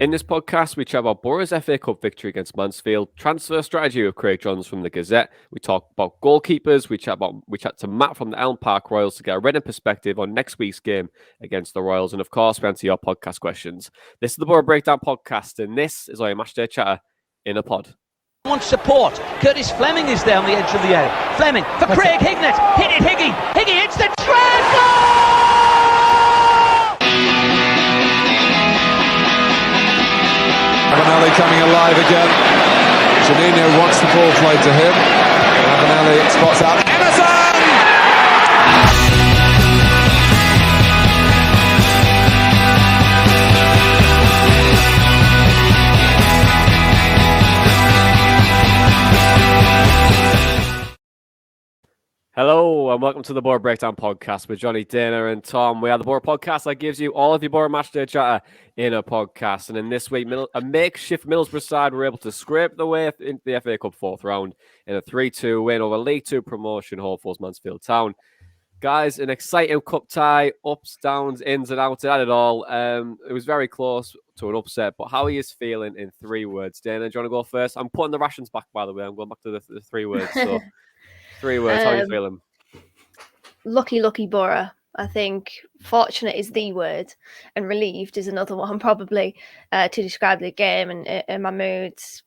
In this podcast, we chat about Boro's FA Cup victory against Mansfield, transfer strategy with Craig Johns from the Gazette. We talk about goalkeepers. We chat to Matt from the Elm Park Royals to get a Reading perspective on next week's game against the Royals, and of course, we answer your podcast questions. This is the Boro Breakdown podcast, and this is our matchday chatter in a pod. Wants support. Curtis Fleming is there on the edge of the area. Fleming for Craig Hignett. Hit it, Higgy. Higgy hits the track. Goal! Avenelli coming alive again. Janino wants the ball played to him. Avenelli spots out Emerson! Hello and welcome to the Boro Breakdown podcast with Johnny, Dana and Tom. We are the Boro podcast that gives you all of your Boro matchday chatter in a podcast. And in this week, a makeshift Middlesbrough side were able to scrape their way into the FA Cup fourth round in a 3-2 win over League 2 promotion hopefuls Mansfield Town. Guys, an exciting cup tie, ups, downs, ins and outs, it had it all. It was very close to an upset, but how are you feeling in 3 words? Dana, do you want to go first? I'm putting the rations back, by the way. I'm going back to the 3 words, so... 3 words, how are you feeling? Lucky Boro. I think fortunate is the word and relieved is another one probably to describe the game and my moods.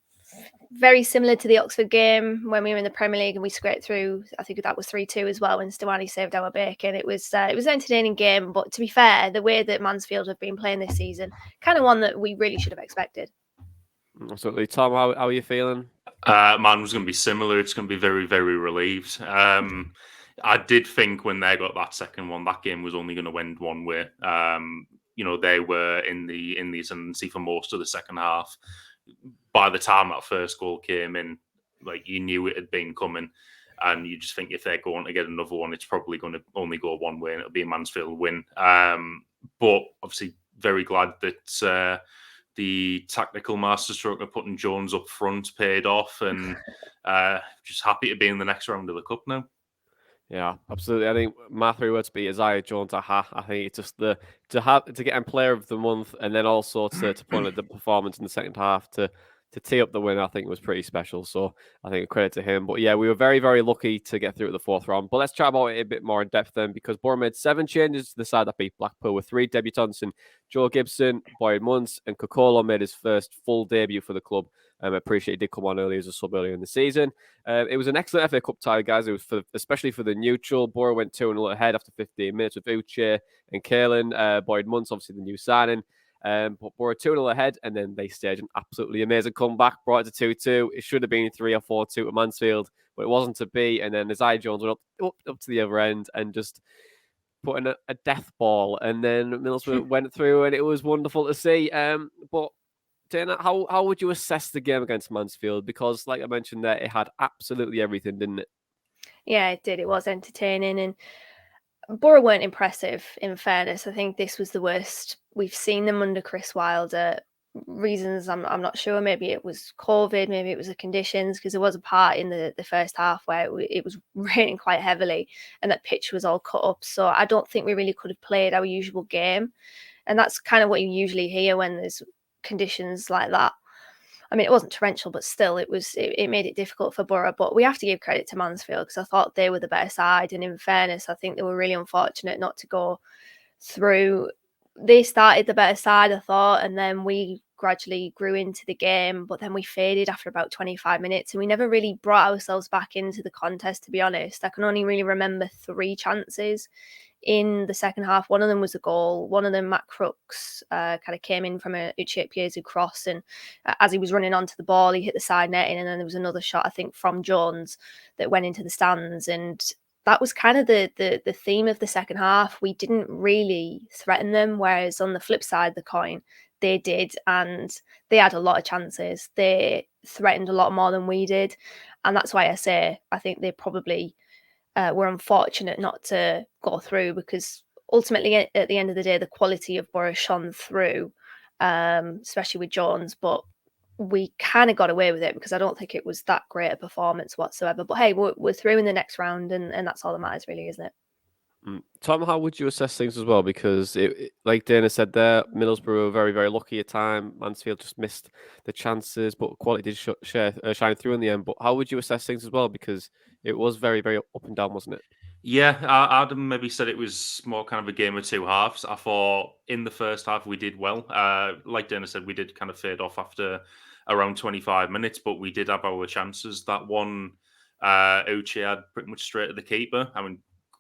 Very similar to the Oxford game when we were in the Premier League and we scraped through. I think that was 3-2 as well when Stawani saved our bacon. It was an entertaining game, but to be fair, the way that Mansfield have been playing this season, kind of one that we really should have expected. Absolutely. Tom, how are you feeling? Mine was going to be similar. It's going to be very, very relieved. I did think when they got that second one, that game was only going to end one way. They were in the ascendancy for most of the second half. By the time that first goal came in, like you knew it had been coming, and you just think if they're going to get another one, it's probably going to only go one way, and it'll be a Mansfield win. But obviously, very glad that. The tactical masterstroke of putting Jones up front paid off, and just happy to be in the next round of the cup now. Yeah, absolutely. I think my 3 words be Isaiah Jones. I think it's just to get him player of the month, and then also to put on the performance in the second half to tee up the win. I think was pretty special. So I think a credit to him. But yeah, we were very, very lucky to get through to the fourth round. But let's chat about it a bit more in depth then, because Boro made 7 changes to the side that beat Blackpool with 3 debutants in Joe Gibson, Boyd Munce, and Kokolo made his first full debut for the club. I appreciate he did come on early as a sub earlier in the season. It was an excellent FA Cup tie, guys. It was especially for the neutral. Boro went 2-0 ahead after 15 minutes with Uche and Kalen. Boyd Munce, obviously the new signing. But Boro 2-0 ahead, and then they staged an absolutely amazing comeback, brought it to 2-2. It should have been 3 or 4-2 to Mansfield, but it wasn't to be. And then Isaiah Jones went up to the other end and just put in a death ball. And then Middlesbrough went through, and it was wonderful to see. But Dana, how would you assess the game against Mansfield? Because, like I mentioned there, it had absolutely everything, didn't it? Yeah, it did. It was entertaining, and Boro weren't impressive, in fairness. I think this was the worst we've seen them under Chris Wilder. Reasons I'm not sure. Maybe it was COVID, maybe it was the conditions, because there was a part in the first half where it was raining quite heavily and that pitch was all cut up. So I don't think we really could have played our usual game. And that's kind of what you usually hear when there's conditions like that. I mean, it wasn't torrential, but still, it made it difficult for Boro. But we have to give credit to Mansfield because I thought they were the better side. And in fairness, I think they were really unfortunate not to go through. They started the better side, I thought, and then we gradually grew into the game. But then we faded after about 25 minutes, and we never really brought ourselves back into the contest, to be honest. I can only really remember 3 chances in the second half. One of them was a goal. One of them, Matt Crooks, kind of came in from a Uche Piezu cross, and as he was running onto the ball, he hit the side netting, and then there was another shot, I think, from Jones that went into the stands. And that was kind of the theme of the second half. We didn't really threaten them, whereas on the flip side of the coin, they did, and they had a lot of chances. They threatened a lot more than we did, and that's why I say I think they probably were unfortunate not to go through, because ultimately at the end of the day, the quality of Boro shone through, especially with Jones, but we kind of got away with it because I don't think it was that great a performance whatsoever. But hey, we're through in the next round, and that's all that matters really, isn't it? Tom, how would you assess things as well? Because, like Dana said there, Middlesbrough were very, very lucky at time. Mansfield just missed the chances, but quality did shine through in the end. But how would you assess things as well? Because it was very, very up and down, wasn't it? Yeah, Adam maybe said it was more kind of a game of two halves. I thought in the first half we did well. Like Dana said, we did kind of fade off after around 25 minutes, but we did have our chances. That one, Uche had pretty much straight at the keeper. I mean,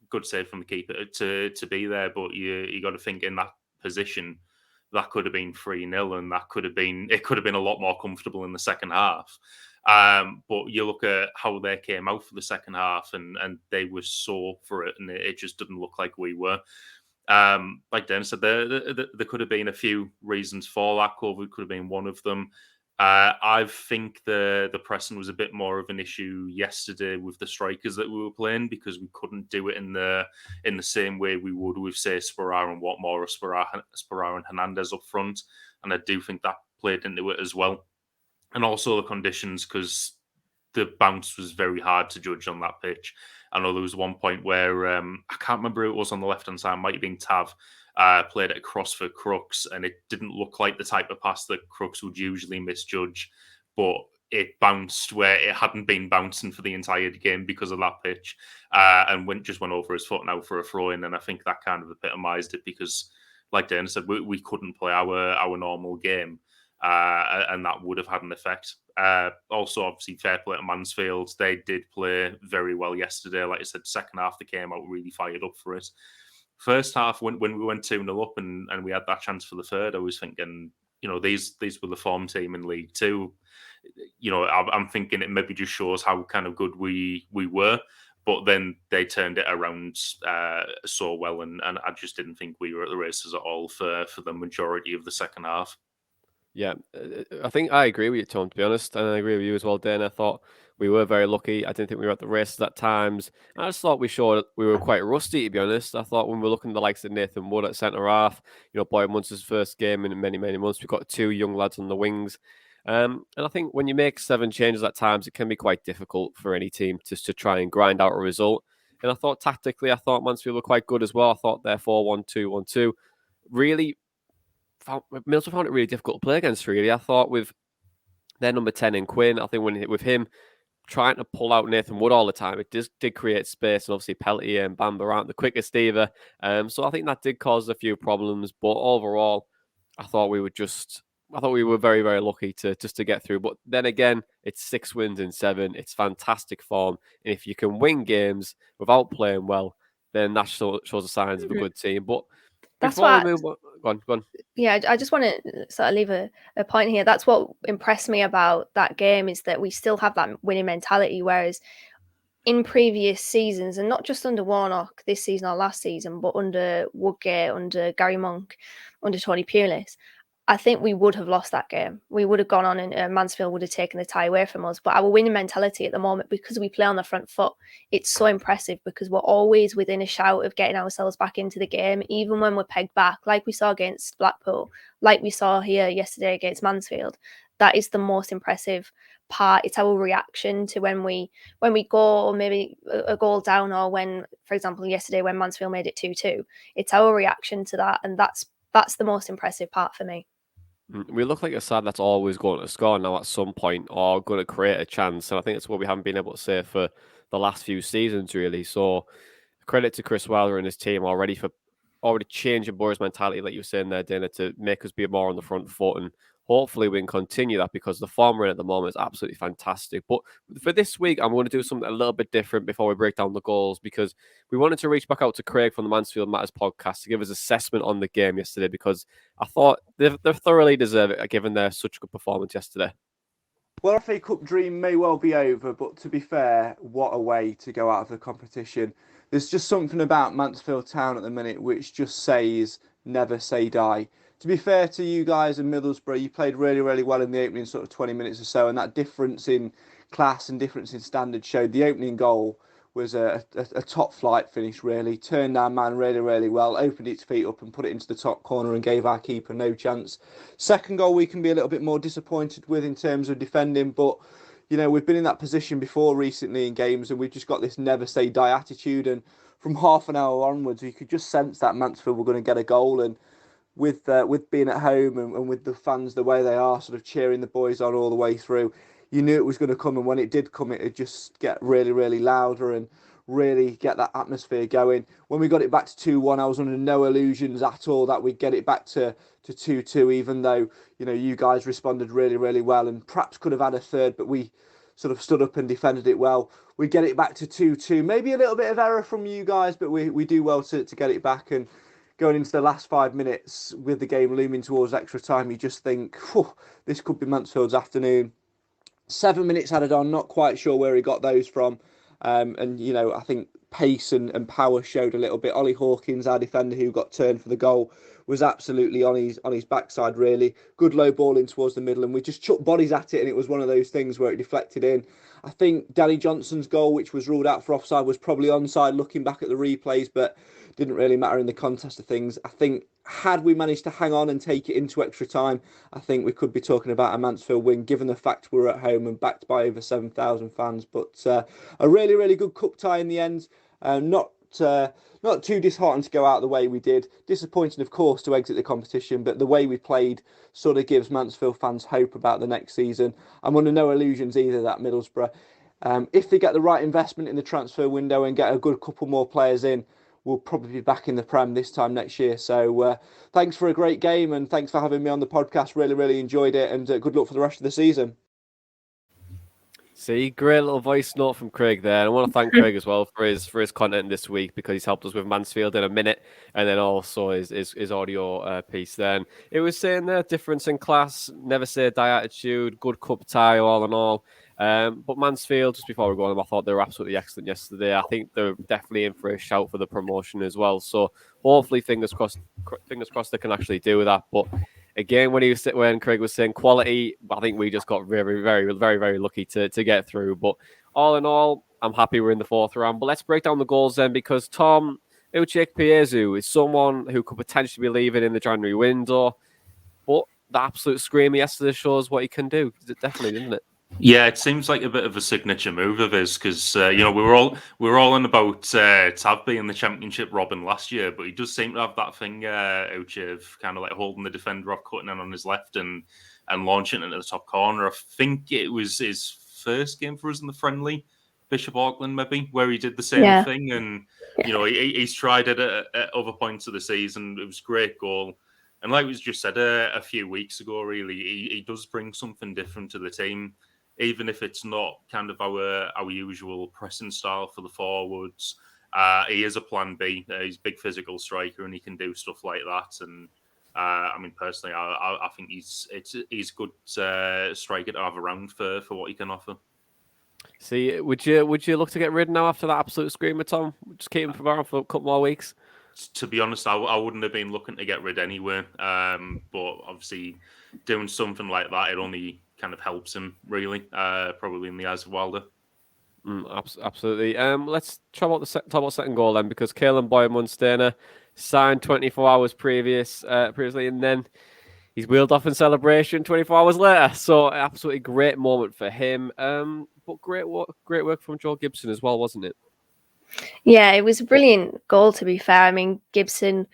good save from the keeper to be there, but you got to think in that position that could have been 3-0, and it could have been a lot more comfortable in the second half. But you look at how they came out for the second half, and they were so for it, and it just didn't look like we were. Like Dan said, there could have been a few reasons for that. COVID could have been one of them. I think the pressing was a bit more of an issue yesterday with the strikers that we were playing, because we couldn't do it in the same way we would with, say, Sparrow and Watmore, or Sparrow and Hernandez up front, and I do think that played into it as well. And also the conditions, because the bounce was very hard to judge on that pitch. I know there was one point where I can't remember who it was on the left-hand side, might have been Tav, played it across for Crooks, and it didn't look like the type of pass that Crooks would usually misjudge, but it bounced where it hadn't been bouncing for the entire game because of that pitch, and just went over his foot now for a throw-in, and I think that kind of epitomised it, because, like Dana said, we couldn't play our normal game, and that would have had an effect. Also, obviously, fair play to Mansfield. They did play very well yesterday. Like I said, second half, they came out really fired up for it. First half, when we went 2-0 up and we had that chance for the third, I was thinking, these were the form team in League Two. I'm thinking it maybe just shows how kind of good we were. But then they turned it around so well, and I just didn't think we were at the races at all for the majority of the second half. Yeah, I think I agree with you, Tom, to be honest. And I agree with you as well, Dan. I thought we were very lucky. I didn't think we were at the races at times. I just thought we were quite rusty, to be honest. I thought when we were looking at the likes of Nathan Wood at centre half, Boyd Munster's first game in many, many months, we've got two young lads on the wings. And I think when you make 7 changes at times, it can be quite difficult for any team just to try and grind out a result. And I thought tactically, Mansfield were quite good as well. I thought their 4-1-2-1-2 really Middlesbrough found it really difficult to play against, really. I thought with their number 10 in Quinn, I think with him trying to pull out Nathan Wood all the time, it did create space, and obviously Peltier and Bamba aren't the quickest either. So I think that did cause a few problems, but overall, I thought we were very, very lucky to get through. But then again, it's 6 wins in 7. It's fantastic form. And if you can win games without playing well, then that shows the signs of a good team. But that's why. Go on. Yeah, I just want to sort of leave a point here. That's what impressed me about that game, is that we still have that winning mentality. Whereas in previous seasons, and not just under Warnock this season or last season, but under Woodgate, under Gary Monk, under Tony Pulis, I think we would have lost that game. We would have gone on and Mansfield would have taken the tie away from us. But our winning mentality at the moment, because we play on the front foot, it's so impressive, because we're always within a shout of getting ourselves back into the game, even when we're pegged back, like we saw against Blackpool, like we saw here yesterday against Mansfield. That is the most impressive part. It's our reaction to when we go maybe a goal down, or when, for example, yesterday when Mansfield made it 2-2. It's our reaction to that, and that's the most impressive part for me. We look like a side that's always going to score now at some point, or going to create a chance. And I think it's what we haven't been able to say for the last few seasons, really. So credit to Chris Wilder and his team already changing Boro's mentality, like you were saying there, Dana, to make us be more on the front foot. And hopefully we can continue that, because the form we're in at the moment is absolutely fantastic. But for this week, I'm going to do something a little bit different before we break down the goals, because we wanted to reach back out to Craig from the Mansfield Matters podcast to give us assessment on the game yesterday, because I thought they thoroughly deserve it, given their such a good performance yesterday. Well, FA Cup dream may well be over, but to be fair, what a way to go out of the competition. There's just something about Mansfield Town at the minute which just says, never say die. To be fair to you guys in Middlesbrough, you played really, really well in the opening sort of 20 minutes or so, and that difference in class and difference in standard showed. The opening goal was a top flight finish, really. Turned our man really, really well, opened its feet up and put it into the top corner and gave our keeper no chance. Second goal we can be a little bit more disappointed with in terms of defending, but we've been in that position before recently in games, and we've just got this never say die attitude. And from half an hour onwards, you could just sense that Mansfield were going to get a goal. And with being at home and with the fans the way they are, sort of cheering the boys on all the way through, you knew it was going to come. And when it did come, it'd just get really, really louder and really get that atmosphere going. When we got it back to 2-1, I was under no illusions at all that we'd get it back to 2-2, even though, you guys responded really, really well and perhaps could have had a third, but we sort of stood up and defended it well. We get it back to 2-2. Maybe a little bit of error from you guys, but we do well to get it back. And going into the last 5 minutes with the game looming towards extra time, you just think, this could be Mansfield's afternoon. 7 minutes added on, not quite sure where he got those from. And, I think pace and power showed a little bit. Ollie Hawkins, our defender who got turned for the goal, was absolutely on his backside, really. Good low ball in towards the middle, and we just chucked bodies at it, and it was one of those things where it deflected in. I think Danny Johnson's goal, which was ruled out for offside, was probably onside looking back at the replays, but didn't really matter in the context of things. I think had we managed to hang on and take it into extra time, I think we could be talking about a Mansfield win, given the fact we're at home and backed by over 7,000 fans. But a really, really good cup tie in the end. Not too disheartened to go out the way we did. Disappointing, of course, to exit the competition, but the way we played sort of gives Mansfield fans hope about the next season. I'm under no illusions either that Middlesbrough, if they get the right investment in the transfer window and get a good couple more players in, we'll probably be back in the Prem this time next year. So thanks for a great game, and thanks for having me on the podcast. Really, really enjoyed it, and good luck for the rest of the season. See, great little voice note from Craig there. And I want to thank Craig as well for his content this week, because he's helped us with Mansfield in a minute, and then also his audio piece. Then it was saying there, difference in class, never say die attitude, good cup tie, all in all. But Mansfield, just before we go on, I thought they were absolutely excellent yesterday. I think they're definitely in for a shout for the promotion as well. So hopefully, fingers crossed, they can actually do that. But again, when Craig was saying quality, I think we just got very, very, very, very lucky to get through. But all in all, I'm happy we're in the fourth round. But let's break down the goals then, because Tom Uche-Ikpeazu is someone who could potentially be leaving in the January window. But the absolute screamer yesterday shows what he can do. Definitely, didn't it? Yeah, it seems like a bit of a signature move of his, because we were all in about Tabby in the Championship Robin last year, but he does seem to have that thing, Uche, of kind of like holding the defender off, cutting in on his left and launching it into the top corner. I think it was his first game for us in the friendly, Bishop Auckland maybe, where he did the same thing, and he's tried it at other points of the season. It was a great goal. And like was just said a few weeks ago, really, he does bring something different to the team. Even if it's not kind of our usual pressing style for the forwards, he is a plan B. He's a big physical striker, and he can do stuff like that. And personally, I think he's a good striker to have around for what he can offer. See, would you look to get rid now after that absolute screamer, Tom? Just keep him for a couple more weeks. To be honest, I wouldn't have been looking to get rid anyway. But obviously, doing something like that, it only kind of helps him, really, probably in the eyes of Wilder. Absolutely. Let's talk about second goal then, because Caelan Boyd-Munster signed 24 hours previously, and then he's wheeled off in celebration 24 hours later. So absolutely great moment for him. But great work from Joe Gibson as well, wasn't it? Yeah, it was a brilliant goal, to be fair. I mean, Gibson,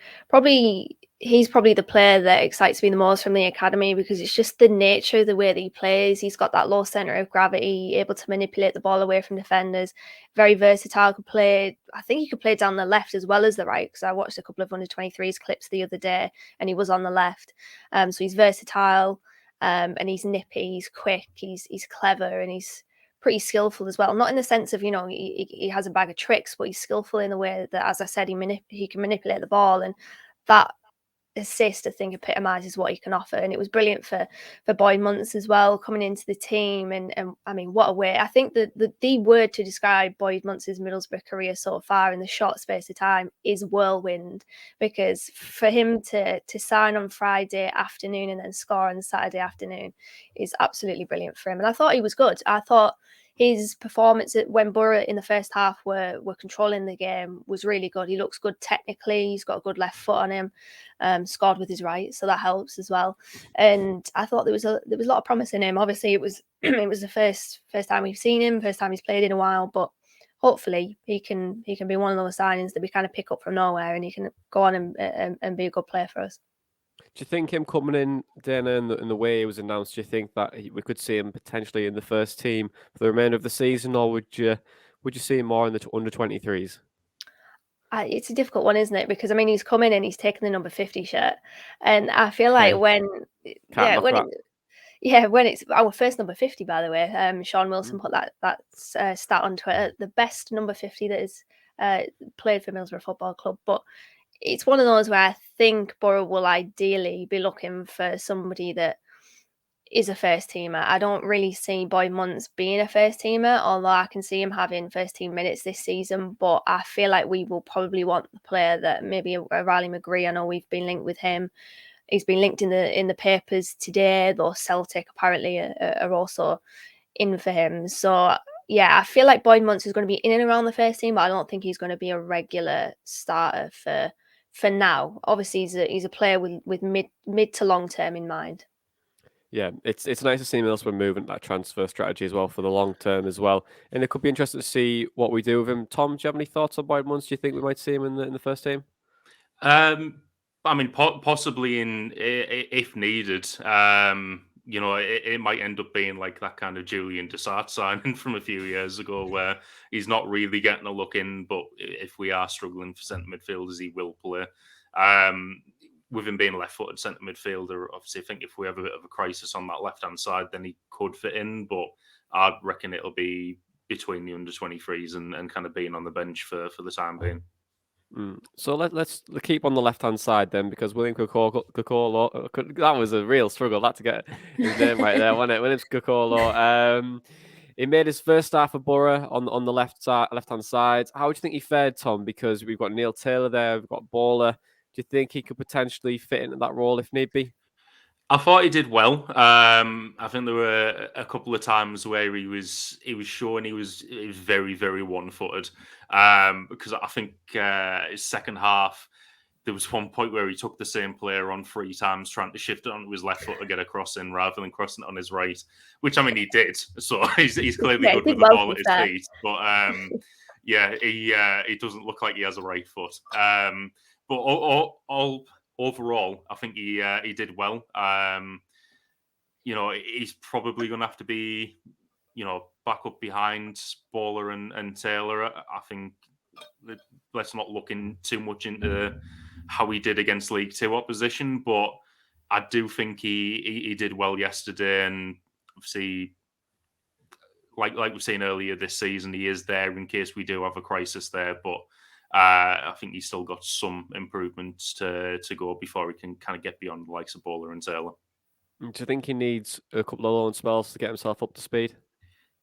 he's probably the player that excites me the most from the academy, because it's just the nature of the way that he plays. He's got that low centre of gravity, able to manipulate the ball away from defenders, very versatile, I think he could play down the left as well as the right, because I watched a couple of under-23s clips the other day and he was on the left. So he's versatile, and he's nippy, he's quick, he's clever, and he's pretty skillful as well. Not in the sense of, he has a bag of tricks, but he's skillful in the way that, as I said, he can manipulate the ball, and that assist, I think, epitomizes what he can offer. And it was brilliant for Boyd-Munster as well, coming into the team. And I mean, what a way. I think that the word to describe Boyd-Munster's Middlesbrough career so far in the short space of time is whirlwind, because for him to sign on Friday afternoon and then score on Saturday afternoon is absolutely brilliant for him. And I thought he was good. I thought his performance when Boro in the first half were controlling the game was really good. He looks good technically. He's got a good left foot on him. Scored with his right, so that helps as well. And I thought there was a lot of promise in him. Obviously, it was the first time we've seen him, first time he's played in a while, but hopefully he can be one of those signings that we kind of pick up from nowhere, and he can go on and be a good player for us. Do you think him coming in, Dana, in the way it was announced, do you think that we could see him potentially in the first team for the remainder of the season, or would you see him more in the under 23s? It's a difficult one, isn't it? Because I mean, he's come in and he's taken the number 50 shirt, and I feel like when it's our first number 50, by the way. Sean Wilson put that stat on Twitter, the best number 50 that is played for Middlesbrough Football Club. But it's one of those where I think Boro will ideally be looking for somebody that is a first teamer. I don't really see Boyd Muntz being a first teamer, although I can see him having first team minutes this season. But I feel like we will probably want the player that maybe a Riley McGree. I know we've been linked with him. He's been linked in the papers today, though Celtic apparently are also in for him. So yeah, I feel like Boyd Muntz is going to be in and around the first team, but I don't think he's going to be a regular starter for now. Obviously, he's a player with mid to long term in mind. Yeah, it's nice to see Middlesbrough moving that transfer strategy as well for the long term as well, and it could be interesting to see what we do with him. Tom, do you have any thoughts on Boyd Muntz? Do you think we might see him in the first team? I mean, possibly if needed. It might end up being like that kind of Julian Dessart signing from a few years ago, where he's not really getting a look in, but if we are struggling for centre midfielders, he will play. With him being a left-footed centre midfielder, obviously, I think if we have a bit of a crisis on that left-hand side, then he could fit in. But I reckon it'll be between the under-23s and kind of being on the bench for the time being. So let's keep on the left-hand side then, because William Kokolo, that was a real struggle, that to get his name right there, wasn't it? William Kokolo. He made his first start for Boro on the left-hand side. How do you think he fared, Tom? Because we've got Neil Taylor there, we've got Bowler. Do you think he could potentially fit into that role if need be? I thought he did well. I think there were a couple of times where he was showing he was very, very one-footed. Because I think his second half, there was one point where he took the same player on 3 times, trying to shift it onto his left foot to get a cross in rather than crossing it on his right. Which, I mean, he did. So he's clearly good with the ball at his feet. But he doesn't look like he has a right foot. But overall, I think he did well. He's probably going to have to be, back up behind Bowler and Taylor. I think let's not look in too much into how he did against League Two opposition, but I do think he did well yesterday, and obviously, like we've seen earlier this season, he is there in case we do have a crisis there, but. I think he's still got some improvements to go before he can kind of get beyond the likes of Bowler and Taylor. Do you think he needs a couple of loan spells to get himself up to speed?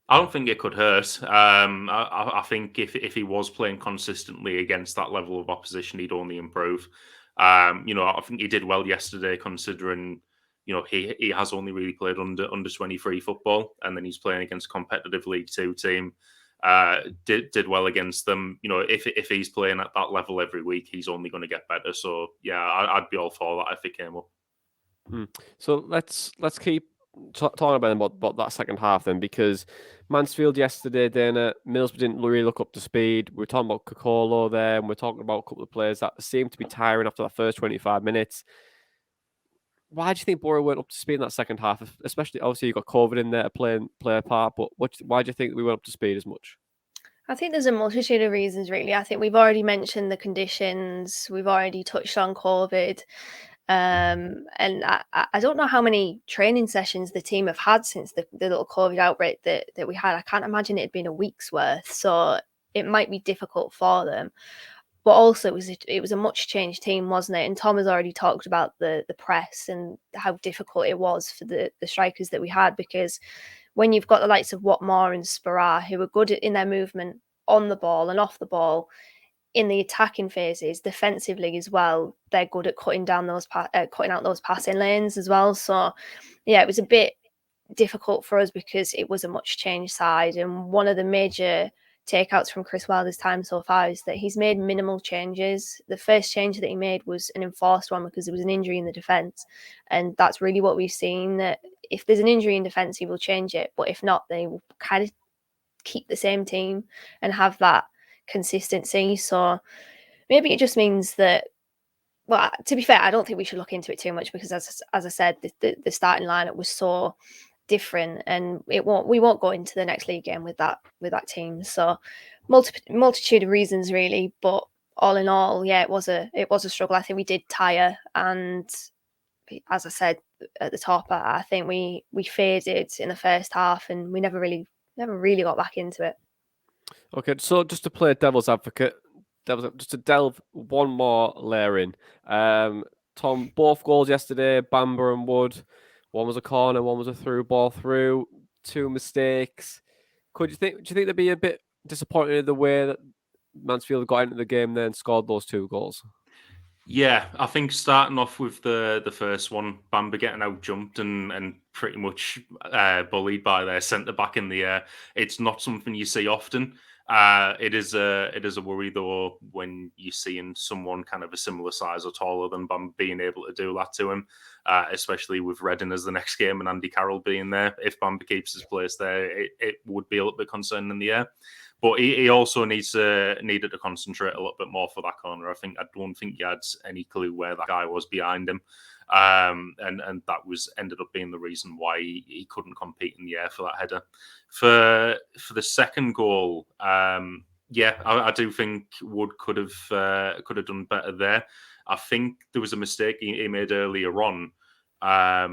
I don't think it could hurt. I think if he was playing consistently against that level of opposition, he'd only improve. I think he did well yesterday, considering he has only really played under 23 football, and then he's playing against a competitive League Two team. Did well against them. If he's playing at that level every week, he's only going to get better. So yeah, I'd be all for that if it came up. So let's keep talking about that second half then, because Mansfield yesterday, Dana, Middlesbrough didn't really look up to speed. We're talking about Kokolo there, and we're talking about a couple of players that seemed to be tiring after that first 25 minutes. Why do you think Boro weren't up to speed in that second half? Especially, obviously, you got COVID in there to play a part, but why do you think we weren't up to speed as much? I think there's a multitude of reasons, really. I think we've already mentioned the conditions. We've already touched on COVID. And I don't know how many training sessions the team have had since the little COVID outbreak that we had. I can't imagine it had been a week's worth. So it might be difficult for them. But also, it was a much changed team, wasn't it? And Tom has already talked about the press and how difficult it was for the strikers that we had, because when you've got the likes of Watmore and Sparrow, who are good in their movement on the ball and off the ball, in the attacking phases, defensively as well, they're good at cutting out those passing lanes as well. So, yeah, it was a bit difficult for us because it was a much changed side. And one of the major takeouts from Chris Wilder's time so far is that he's made minimal changes. The first change that he made was an enforced one because there was an injury in the defence. And that's really what we've seen, that if there's an injury in defence, he will change it. But if not, they will kind of keep the same team and have that consistency. So maybe it just means that, well, to be fair, I don't think we should look into it too much because as I said, the starting lineup was so different, and we won't go into the next league game with that team. So multitude of reasons really, but all in all, yeah, it was a struggle. I think we did tire, and as I said at the top, I think we faded in the first half, and we never really got back into it. Okay, so just to play devil's advocate, just to delve one more layer in. Tom, both goals yesterday, Bamber and Wood. One was a corner, one was a through ball through. 2 mistakes. Do you think they'd be a bit disappointed in the way that Mansfield got into the game then and scored those 2 goals? Yeah, I think starting off with the first one, Bamber getting out jumped and pretty much bullied by their centre back in the air. It's not something you see often. It is a worry though when you're seeing someone kind of a similar size or taller than Bamber being able to do that to him, especially with Reading as the next game and Andy Carroll being there. If Bamber keeps his place there, it would be a little bit concerning in the air. But he also needed to concentrate a little bit more for that corner. I don't think he had any clue where that guy was behind him, and that ended up being the reason why he couldn't compete in the air for that header. For the second goal, I do think Wood could have done better there. I think there was a mistake he made earlier on. I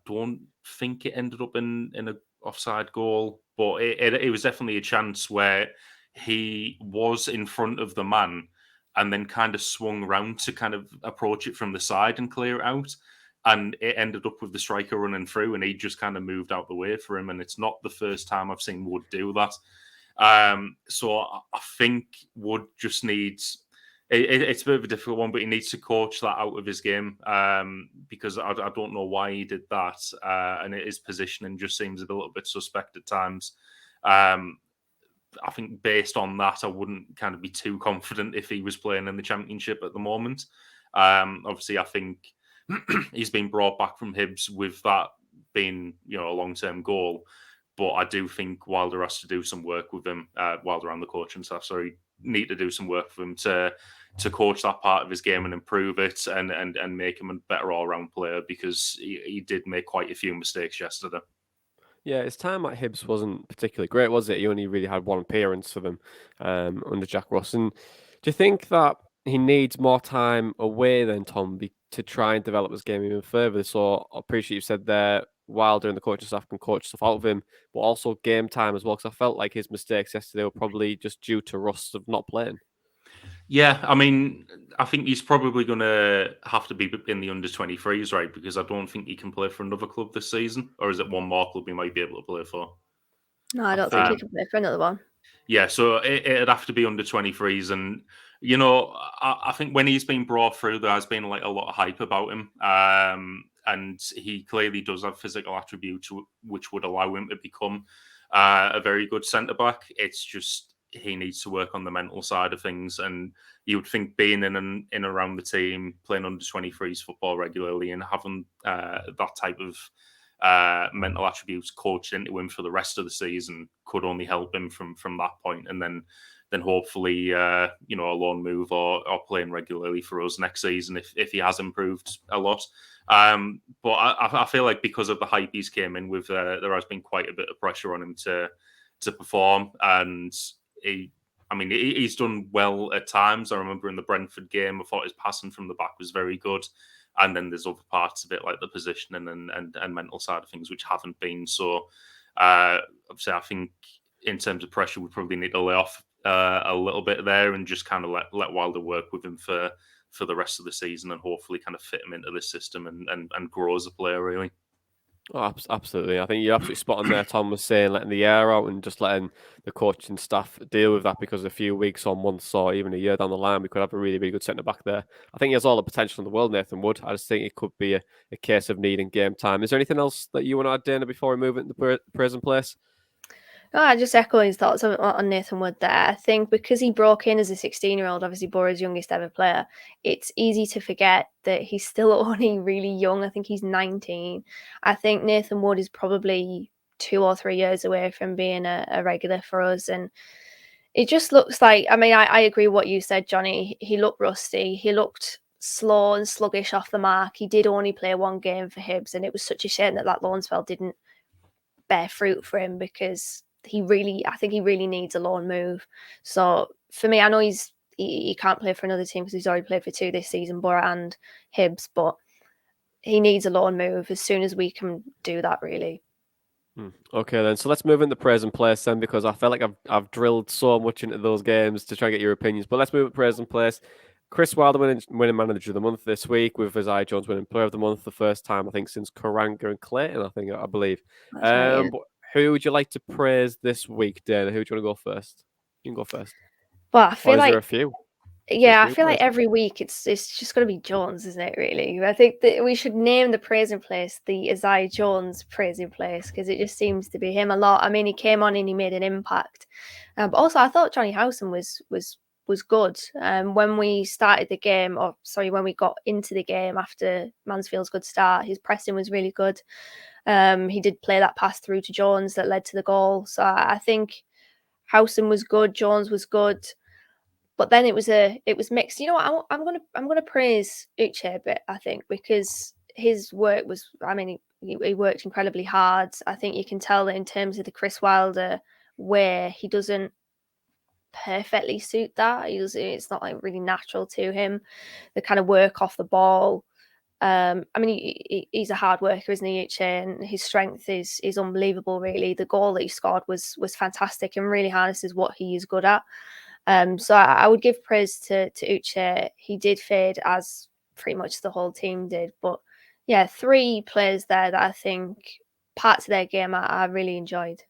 don't think it ended up in a offside goal, but it was definitely a chance where he was in front of the man and then kind of swung round to kind of approach it from the side and clear it out. And it ended up with the striker running through, and he just kind of moved out the way for him. And it's not the first time I've seen Wood do that. So I think Wood just needs... It's a bit of a difficult one, but he needs to coach that out of his game because I don't know why he did that. And his positioning just seems a little bit suspect at times. I think based on that, I wouldn't kind of be too confident if he was playing in the Championship at the moment. Obviously, I think he's been brought back from Hibs with that being, a long-term goal. But I do think Wilder has to do some work with him. Wilder and the coaching staff, need to do some work for him to coach that part of his game and improve it and make him a better all-round player because he did make quite a few mistakes yesterday. Yeah, his time at Hibs wasn't particularly great, was it? He only really had one appearance for them under Jack Ross. And do you think that he needs more time away then, Tom, to try and develop his game even further? So I appreciate you said there, Wilder and the coaching staff can coach stuff out of him, but also game time as well, because I felt like his mistakes yesterday were probably just due to Ross of not playing. Yeah, I mean, I think he's probably going to have to be in the under-23s, right? Because I don't think he can play for another club this season. Or is it one more club he might be able to play for? No, I don't think he can play for another one. Yeah, so it'd have to be under-23s. And, I think when he's been brought through, there has been like a lot of hype about him. And he clearly does have physical attributes which would allow him to become a very good centre-back. It's just... he needs to work on the mental side of things, and you would think being in and around the team, playing under 23s football regularly, and having that type of mental attributes coached into him for the rest of the season could only help him from that point, and then hopefully a loan move or playing regularly for us next season if he has improved a lot. But I feel like because of the hype he's came in with, there has been quite a bit of pressure on him to perform, and he's done well at times. I remember in the Brentford game, I thought his passing from the back was very good. And then there's other parts of it, like the positioning and mental side of things, which haven't been. So, obviously, I think in terms of pressure, we probably need to lay off a little bit there and just kind of let Wilder work with him for the rest of the season and hopefully kind of fit him into the system and grow as a player, really. Oh, absolutely. I think you're absolutely spot on there. Tom was saying letting the air out and just letting the coaching staff deal with that, because a few weeks or months or even a year down the line, we could have a really, really good centre back there. I think he has all the potential in the world, Nathan Wood. I just think it could be a case of needing game time. Is there anything else that you want to add, Dana, before we move into the praise and place? No, I just echo his thoughts on Nathan Wood there. I think because he broke in as a 16-year-old, obviously Boro's youngest ever player, it's easy to forget that he's still only really young. I think he's 19. I think Nathan Wood is probably 2 or 3 years away from being a regular for us. And it just looks like, I mean, I agree with what you said, Johnny. He looked rusty. He looked slow and sluggish off the mark. He did only play one game for Hibs, and it was such a shame that loan spell didn't bear fruit for him, because I think he really needs a loan move. So for me, I know he can't play for another team because he's already played for 2 this season, Boro and Hibs, but he needs a loan move as soon as we can do that, really. Okay, then. So let's move into praise and place then, because I felt like I've drilled so much into those games to try and get your opinions. But let's move to praise and place. Chris Wilder winning manager of the month this week, with Isaiah Jones winning player of the month, the first time I think since Karanga and Clayton, I believe. That's right, yeah. But who would you like to praise this week, Dana? Who do you want to go first? You can go first. But I feel Or is like there a few? Yeah, I feel like every week it's just going to be Jones, isn't it, really? I think that we should name the praising place the Isaiah Jones praising place, because it just seems to be him a lot. I mean, he came on and he made an impact. But also, I thought Johnny Howson was good. When we started the game, when we got into the game after Mansfield's good start, his pressing was really good. He did play that pass through to Jones that led to the goal. So I think Howson was good, Jones was good. But then it was mixed. You know what? I'm gonna praise Uche a bit, I think, because his work was. I mean, he worked incredibly hard. I think you can tell that in terms of the Chris Wilder way, he doesn't perfectly suit that. It's not like really natural to him. The kind of work off the ball. I mean, he's a hard worker, isn't he, Uche? And his strength is unbelievable. Really, the goal that he scored was fantastic and really harnesses what he is good at. So I would give praise to Uche. He did fade, as pretty much the whole team did. But yeah, 3 players there that I think parts of their game I really enjoyed.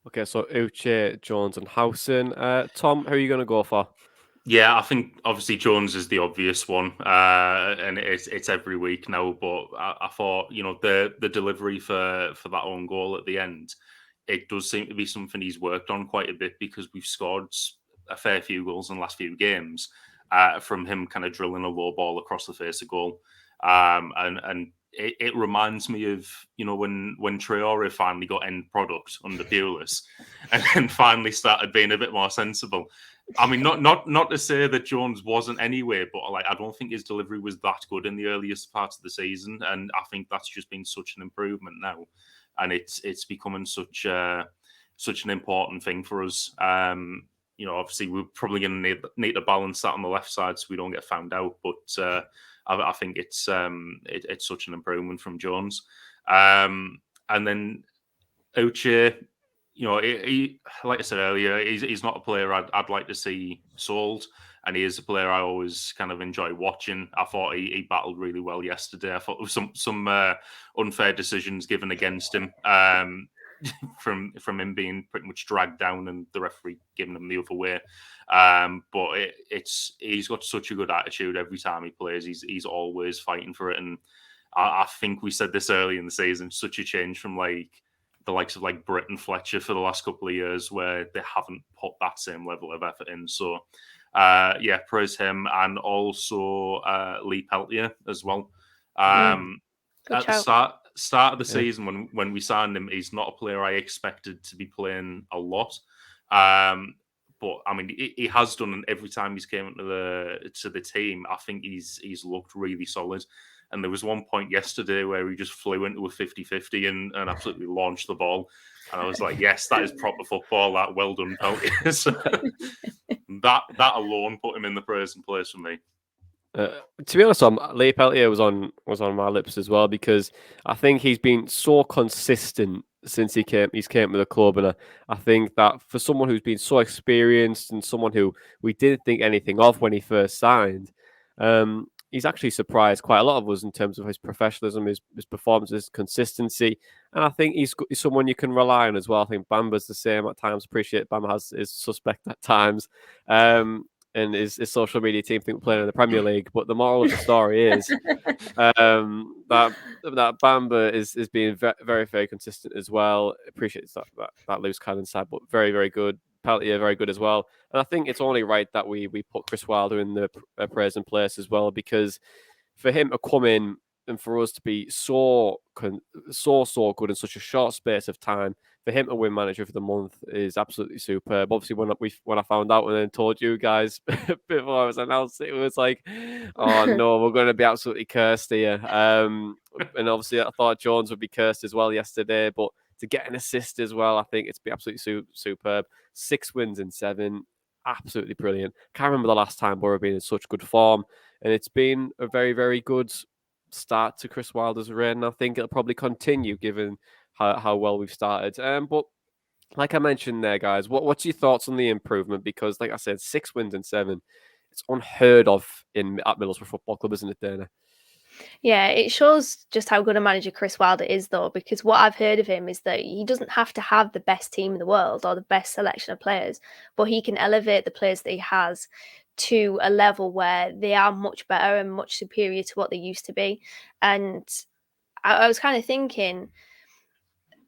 Okay, so Uche, Jones, and Howson. Tom, who are you going to go for? Yeah, I think obviously Jones is the obvious one, and it's every week now. But I thought, the delivery for that own goal at the end, it does seem to be something he's worked on quite a bit, because we've scored a fair few goals in the last few games from him kind of drilling a low ball across the face of goal, and it reminds me of when Traore finally got end product under Pulis, and then finally started being a bit more sensible. I mean, not to say that Jones wasn't anyway, but I don't think his delivery was that good in the earliest parts of the season, and I think that's just been such an improvement now, and it's becoming such an important thing for us. Obviously we're probably going to need to balance that on the left side so we don't get found out, but I think it's such an improvement from Jones, and then Uche. He, like I said earlier, he's not a player I'd like to see sold, and he is a player I always kind of enjoy watching. I thought he battled really well yesterday. I thought there was some unfair decisions given against him, from him being pretty much dragged down and the referee giving him the other way. But he's got such a good attitude every time he plays. He's always fighting for it, and I think we said this early in the season. Such a change from the likes of Britt and Fletcher for the last couple of years, where they haven't put that same level of effort in. So, praise him, and also Lee Peltier as well. At the start of the season, when we signed him, he's not a player I expected to be playing a lot. But I mean, he has done, and every time he's came into the team, I think he's looked really solid. And there was one point yesterday where he just flew into a 50-50 and absolutely launched the ball. And I was like, yes, that is proper football. That well done, Peltier. So that alone put him in the praise and place for me. To be honest, Lee Peltier was on my lips as well, because I think he's been so consistent since he's came to the club, and I think that for someone who's been so experienced and someone who we didn't think anything of when he first signed, he's actually surprised quite a lot of us in terms of his professionalism, his performances, consistency. And I think he's someone you can rely on as well. I think Bamba's the same at times. Appreciate Bamba is suspect at times. And his social media team think we're playing in the Premier League. But the moral of the story is that Bamba is being very, very consistent as well. Appreciates that loose cannon side, but very, very good. Peltier very good as well. And I think it's only right that we put Chris Wilder in the praise and place as well, because for him to come in and for us to be so good in such a short space of time, for him to win Manager of the Month is absolutely superb. Obviously, when I found out and then told you guys before I was announced, it was like, oh no, we're going to be absolutely cursed here. And obviously, I thought Jones would be cursed as well yesterday, but to get an assist as well, I think it's been absolutely superb. 6 wins in 7, absolutely brilliant. Can't remember the last time Boro been in such good form, and it's been a very, very good start to Chris Wilder's reign. And I think it'll probably continue given how well we've started. But like I mentioned there, guys, what's your thoughts on the improvement? Because, like I said, 6 wins in 7, it's unheard of at Middlesbrough Football Club, isn't it, Dana? Yeah, it shows just how good a manager Chris Wilder is, though, because what I've heard of him is that he doesn't have to have the best team in the world or the best selection of players, but he can elevate the players that he has to a level where they are much better and much superior to what they used to be. And I was kind of thinking,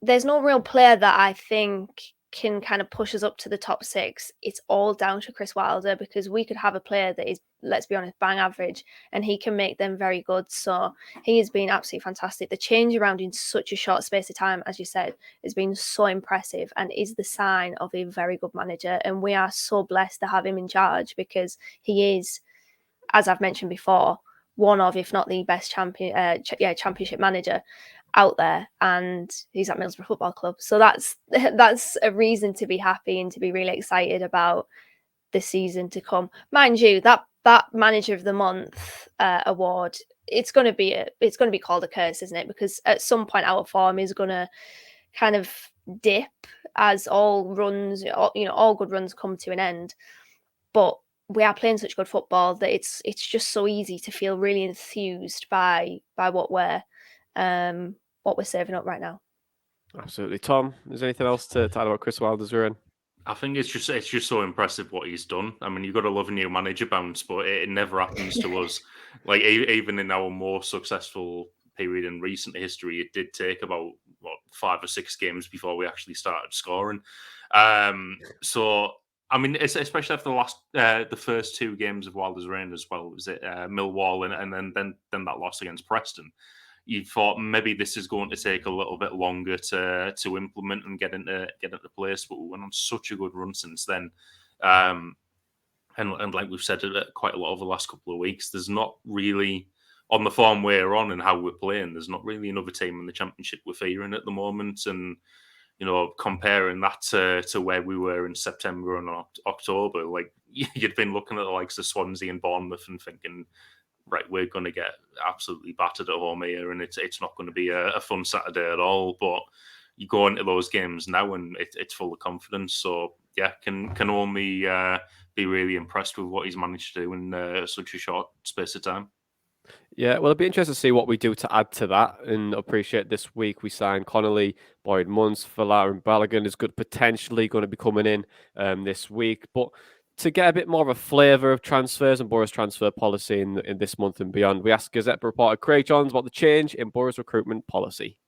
there's no real player that I think can kind of push us up to the top 6. It's all down to Chris Wilder, because we could have a player that is, let's be honest, bang average, and he can make them very good. So he has been absolutely fantastic. The change around in such a short space of time, as you said, has been so impressive and is the sign of a very good manager. And we are so blessed to have him in charge, because he is, as I've mentioned before, one of, if not the best championship manager out there, and he's at Middlesbrough Football Club. So that's a reason to be happy and to be really excited about the season to come. Mind you, that Manager of the Month award, it's going to be called a curse, isn't it? Because at some point our form is going to kind of dip, as all good runs come to an end. But we are playing such good football that it's just so easy to feel really enthused by what we're serving up right now. Absolutely. Tom, is there anything else to add about Chris Wilder's reign? I think it's just so impressive what he's done. I mean, you've got to love a new manager bounce, but it never happens to us. Like, even in our more successful period in recent history, it did take about 5 or 6 games before we actually started scoring. So, I mean, especially after the first 2 games of Wilder's reign as well, was it Millwall and then that loss against Preston? You thought maybe this is going to take a little bit longer to implement and get into place, but we went on such a good run since then. And like we've said quite a lot over the last couple of weeks, there's not really, on the form we're on and how we're playing, there's not really another team in the Championship we're fearing at the moment. And, you know, comparing that to where we were in September and October, like, you'd been looking at the likes of Swansea and Bournemouth and thinking, right, we're going to get absolutely battered at home here, and it's not going to be a fun Saturday at all. But you go into those games now, and it's full of confidence. So yeah, can only be really impressed with what he's managed to do in such a short space of time. Yeah, well, it'd be interesting to see what we do to add to that. And appreciate this week we signed Connolly, Boyd Munce, Villar and Balogun is good, potentially going to be coming in this week. But to get a bit more of a flavour of transfers and Boro's transfer policy in this month and beyond, we asked Gazette reporter Craig Johns about the change in Boro's recruitment policy.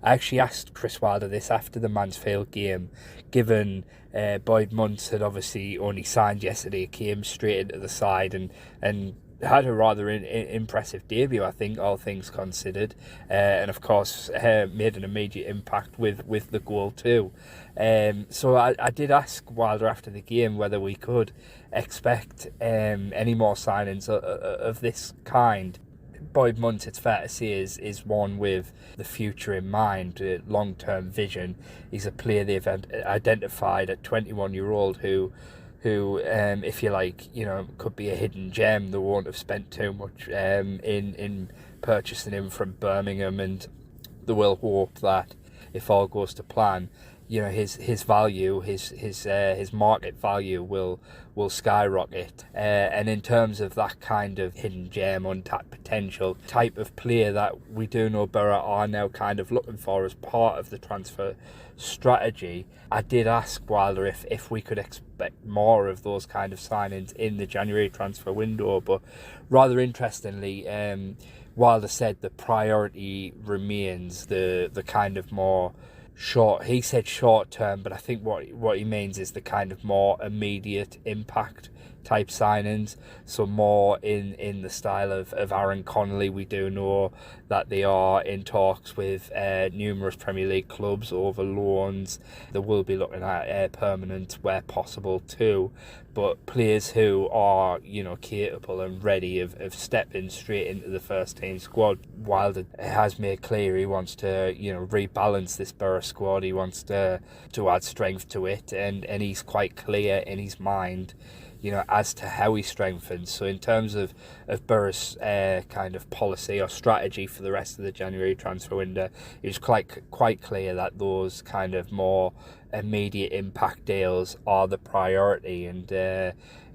I actually asked Chris Wilder this after the Mansfield game, given Boyd Munce had obviously only signed yesterday, came straight into the side and had a rather impressive debut, I think, all things considered, and of course made an immediate impact with the goal too. So I did ask Wilder after the game whether we could expect any more signings of this kind. Boyd Munce, it's fair to say, is one with the future in mind, long-term vision. He's a player they've identified at 21-year-old who, if you like, you know, could be a hidden gem. They won't have spent too much in purchasing him from Birmingham, and they will hope that if all goes to plan, his value, his market value will skyrocket. And in terms of that kind of hidden gem, untapped potential type of player that we do know Boro are now kind of looking for as part of the transfer strategy, I did ask Wilder if we could expect more of those kind of signings in the January transfer window, but rather interestingly, Wilder said the priority remains the kind of more short. He said short term, but I think what he means is the kind of more immediate impact type signings. So more in the style of Aaron Connolly. We do know that they are in talks with numerous Premier League clubs over loans. They will be looking at permanent where possible too. But players who are, capable and ready of stepping straight into the first team squad. Wilder has made clear he wants to, rebalance this Boro squad. He wants to add strength to it, and he's quite clear in his mind, as to how he strengthens. So in terms of Boro's kind of policy or strategy for the rest of the January transfer window, it was quite clear that those kind of more immediate impact deals are the priority. And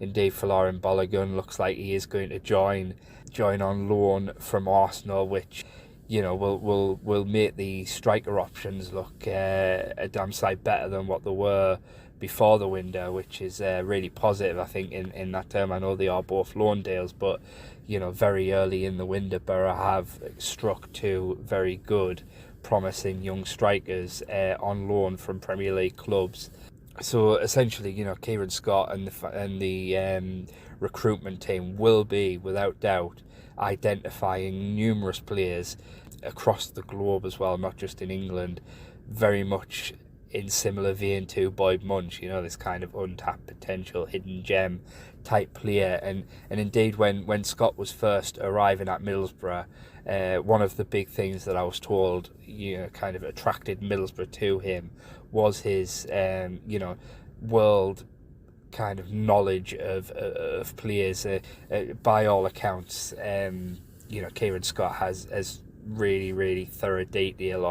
indeed, Folarin Balogun looks like he is going to join on loan from Arsenal, which will make the striker options look a damn sight better than what they were before the window, which is really positive, I think, in that term. I know they are both loan deals, but very early in the window, Boro have struck two very good, promising young strikers on loan from Premier League clubs. So essentially, Kieran Scott and the recruitment team will be, without doubt, identifying numerous players across the globe as well, not just in England, very much in similar vein to Boyd Munch, this kind of untapped potential, hidden gem type player. And indeed, when Scott was first arriving at Middlesbrough, one of the big things that I was told, kind of attracted Middlesbrough to him was his, world kind of knowledge of players. By all accounts, Kieran Scott has really, really thorough detail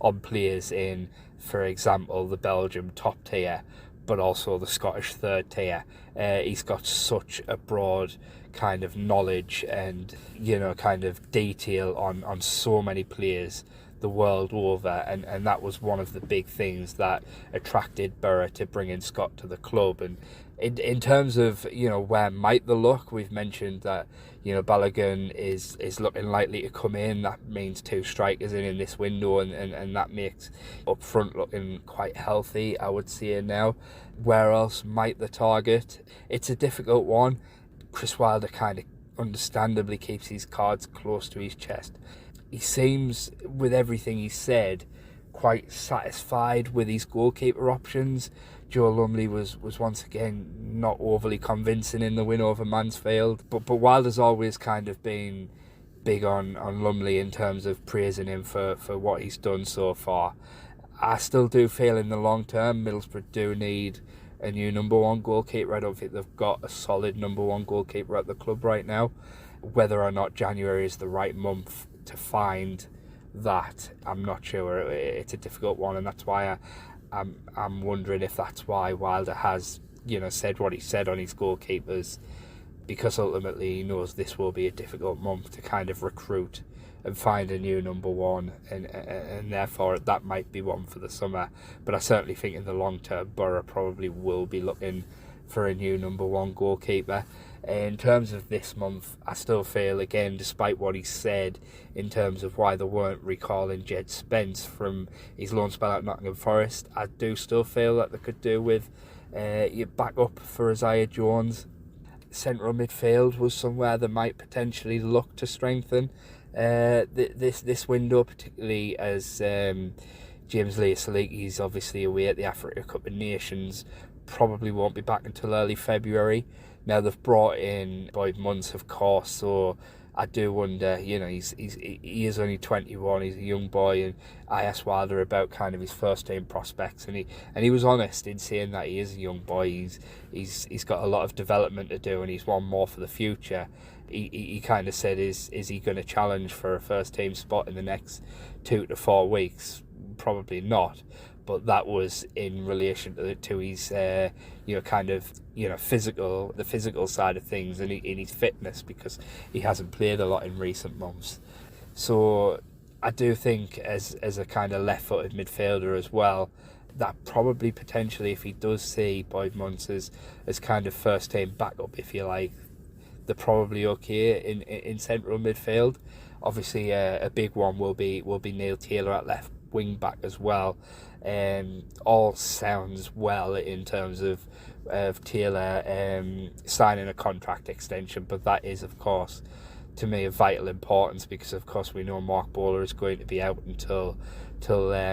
on players in, for example, the Belgium top tier, but also the Scottish third tier. He's got such a broad kind of knowledge and, kind of detail on so many players the world over, and that was one of the big things that attracted Boro to bringing Scott to the club. And in terms of where might they look, we've mentioned that Balogun is looking likely to come in. That means two strikers in this window, and that makes up front looking quite healthy, I would say now. Where else might the target? It's a difficult one. Chris Wilder kind of understandably keeps his cards close to his chest. He seems, with everything he said, quite satisfied with his goalkeeper options. Joe Lumley was once again not overly convincing in the win over Mansfield, but Wilder's always kind of been big on Lumley in terms of praising him for what he's done so far. I still do feel in the long term Middlesbrough do need a new number one goalkeeper. I don't think they've got a solid number one goalkeeper at the club right now. Whether or not January is the right month to find that, I'm not sure. It's a difficult one, and that's why I'm wondering if that's why Wilder has said what he said on his goalkeepers, because ultimately he knows this will be a difficult month to kind of recruit and find a new number one, and therefore that might be one for the summer. But I certainly think in the long term Boro probably will be looking for a new number one goalkeeper. In terms of this month, I still feel, again, despite what he said in terms of why they weren't recalling Jed Spence from his loan spell at Nottingham Forest, I do still feel that they could do with your backup for Isaiah Jones. Central midfield was somewhere they might potentially look to strengthen this window, particularly as James Leah-Saliki is obviously away at the Africa Cup of Nations, probably won't be back until early February. Now they've brought in Boyd Munce, of course, so I do wonder, he is only 21, he's a young boy, and I asked Wilder about kind of his first team prospects, and he was honest in saying that he is a young boy. He's got a lot of development to do, and he's one more for the future. He kind of said, is he going to challenge for a first team spot in the next 2 to 4 weeks? Probably not. but that was in relation to his the physical side of things and in his fitness, because he hasn't played a lot in recent months. So I do think as a kind of left-footed midfielder as well, that probably potentially, if he does see Boyd Muntz as kind of first team backup, if you like, they're probably okay in central midfield. Obviously, a big one will be Neil Taylor at left wing back as well. All sounds well in terms of Taylor signing a contract extension, but that is, of course, to me, of vital importance, because of course we know Mark Bowler is going to be out until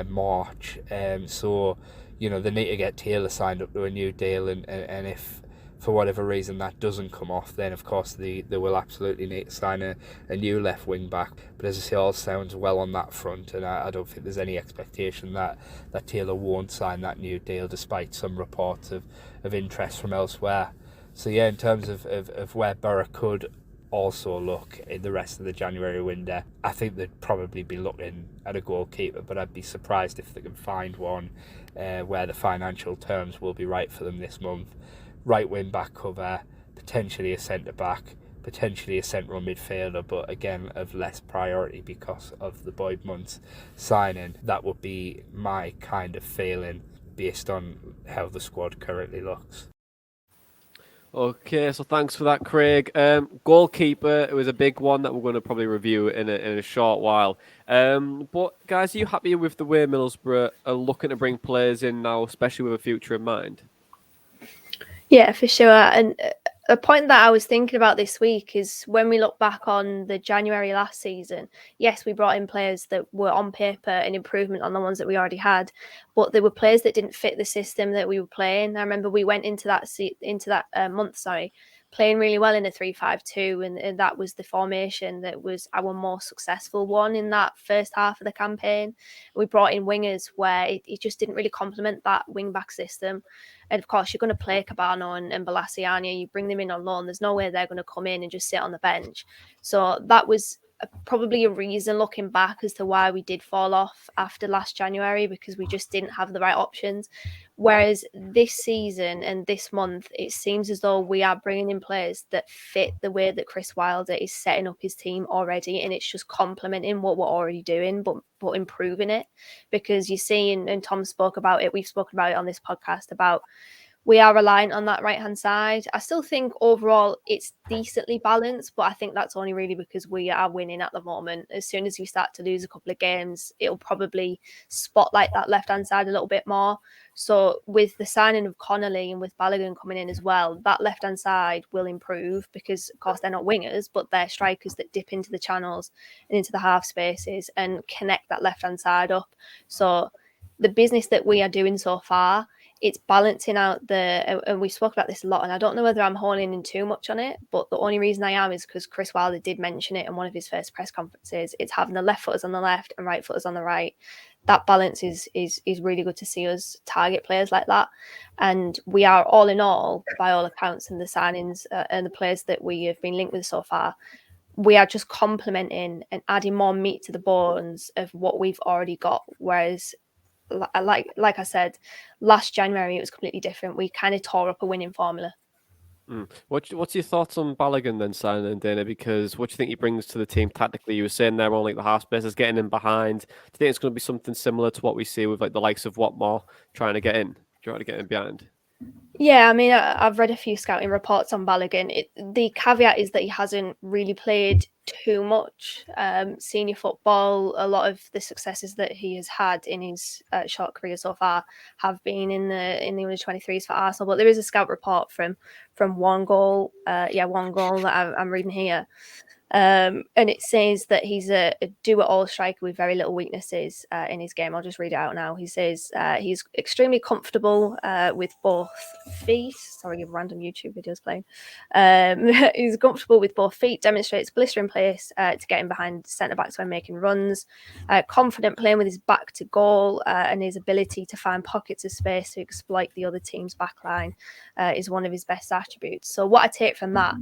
March. So they need to get Taylor signed up to a new deal, and if for whatever reason that doesn't come off, then of course they will absolutely need to sign a new left wing back. But as I say, all sounds well on that front, and I don't think there's any expectation that Taylor won't sign that new deal, despite some reports of interest from elsewhere. So yeah, in terms of where Boro could also look in the rest of the January window, I think they'd probably be looking at a goalkeeper, but I'd be surprised if they can find one where the financial terms will be right for them this month. Right wing back cover, potentially a centre back, potentially a central midfielder, but again of less priority because of the Boyd Muntz signing. That would be my kind of feeling based on how the squad currently looks. Okay, so thanks for that, Craig. Goalkeeper, it was a big one that we're going to probably review in a short while. But guys, are you happy with the way Middlesbrough are looking to bring players in now, especially with a future in mind? Yeah, for sure. And a point that I was thinking about this week is when we look back on the January last season, yes, we brought in players that were on paper an improvement on the ones that we already had, but there were players that didn't fit the system that we were playing. I remember we went into that month, playing really well in a 3-5-2, and that was the formation that was our more successful one in that first half of the campaign. We brought in wingers where it just didn't really complement that wing-back system. And of course, you're going to play Cabano and Balassi, aren't you? You bring them in on loan. There's no way they're going to come in and just sit on the bench. So that was probably a reason, looking back, as to why we did fall off after last January, because we just didn't have the right options. Whereas this season and this month, it seems as though we are bringing in players that fit the way that Chris Wilder is setting up his team already, and it's just complementing what we're already doing, but improving it. Because you see, and Tom spoke about it, we've spoken about it on this podcast, about we are reliant on that right-hand side. I still think overall it's decently balanced, but I think that's only really because we are winning at the moment. As soon as we start to lose a couple of games, it'll probably spotlight that left-hand side a little bit more. So with the signing of Connolly and with Balogun coming in as well, that left-hand side will improve, because of course they're not wingers, but they're strikers that dip into the channels and into the half spaces and connect that left-hand side up. So the business that we are doing so far, it's balancing out and we spoke about this a lot, and I don't know whether I'm honing in too much on it, but the only reason I am is because Chris Wilder did mention it in one of his first press conferences. It's having the left footers on the left and right footers on the right. That balance is really good to see us target players like that. And we are, all in all, by all accounts, and the signings and the players that we have been linked with so far, we are just complementing and adding more meat to the bones of what we've already got. Whereas, like I said, last January it was completely different. We kind of tore up a winning formula. What's your thoughts on Balogun then, signing Dana? Because what do you think he brings to the team tactically? You were saying there on like the half spaces, getting in behind. Do you think it's going to be something similar to what we see with like the likes of Watmore trying to get in, behind? Yeah, I mean, I've read a few scouting reports on Balogun. The caveat is that he hasn't really played too much senior football. A lot of the successes that he has had in his short career so far have been in the under-23s for Arsenal. But there is a scout report from One Goal, that I'm reading here. And it says that he's a do-it-all striker with very little weaknesses in his game. I'll just read it out now. He says he's extremely comfortable with both feet. Sorry, random YouTube videos playing. He's comfortable with both feet, demonstrates blistering place to get in behind centre-backs when making runs. Confident playing with his back to goal, and his ability to find pockets of space to exploit the other team's backline is one of his best attributes. So what I take from that,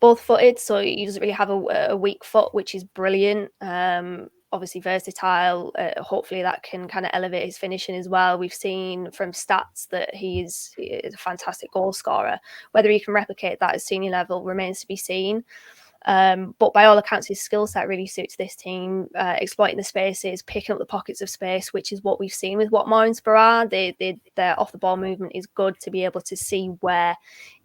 both footed, so he doesn't really have a weak foot, which is brilliant. obviously versatile. Hopefully that can kind of elevate his finishing as well. We've seen from stats that he is a fantastic goal scorer. Whether he can replicate that at senior level remains to be seen. But by all accounts, his skill set really suits this team, exploiting the spaces, picking up the pockets of space, which is what we've seen with Watmore and Sparrow. Their off the ball movement is good to be able to see where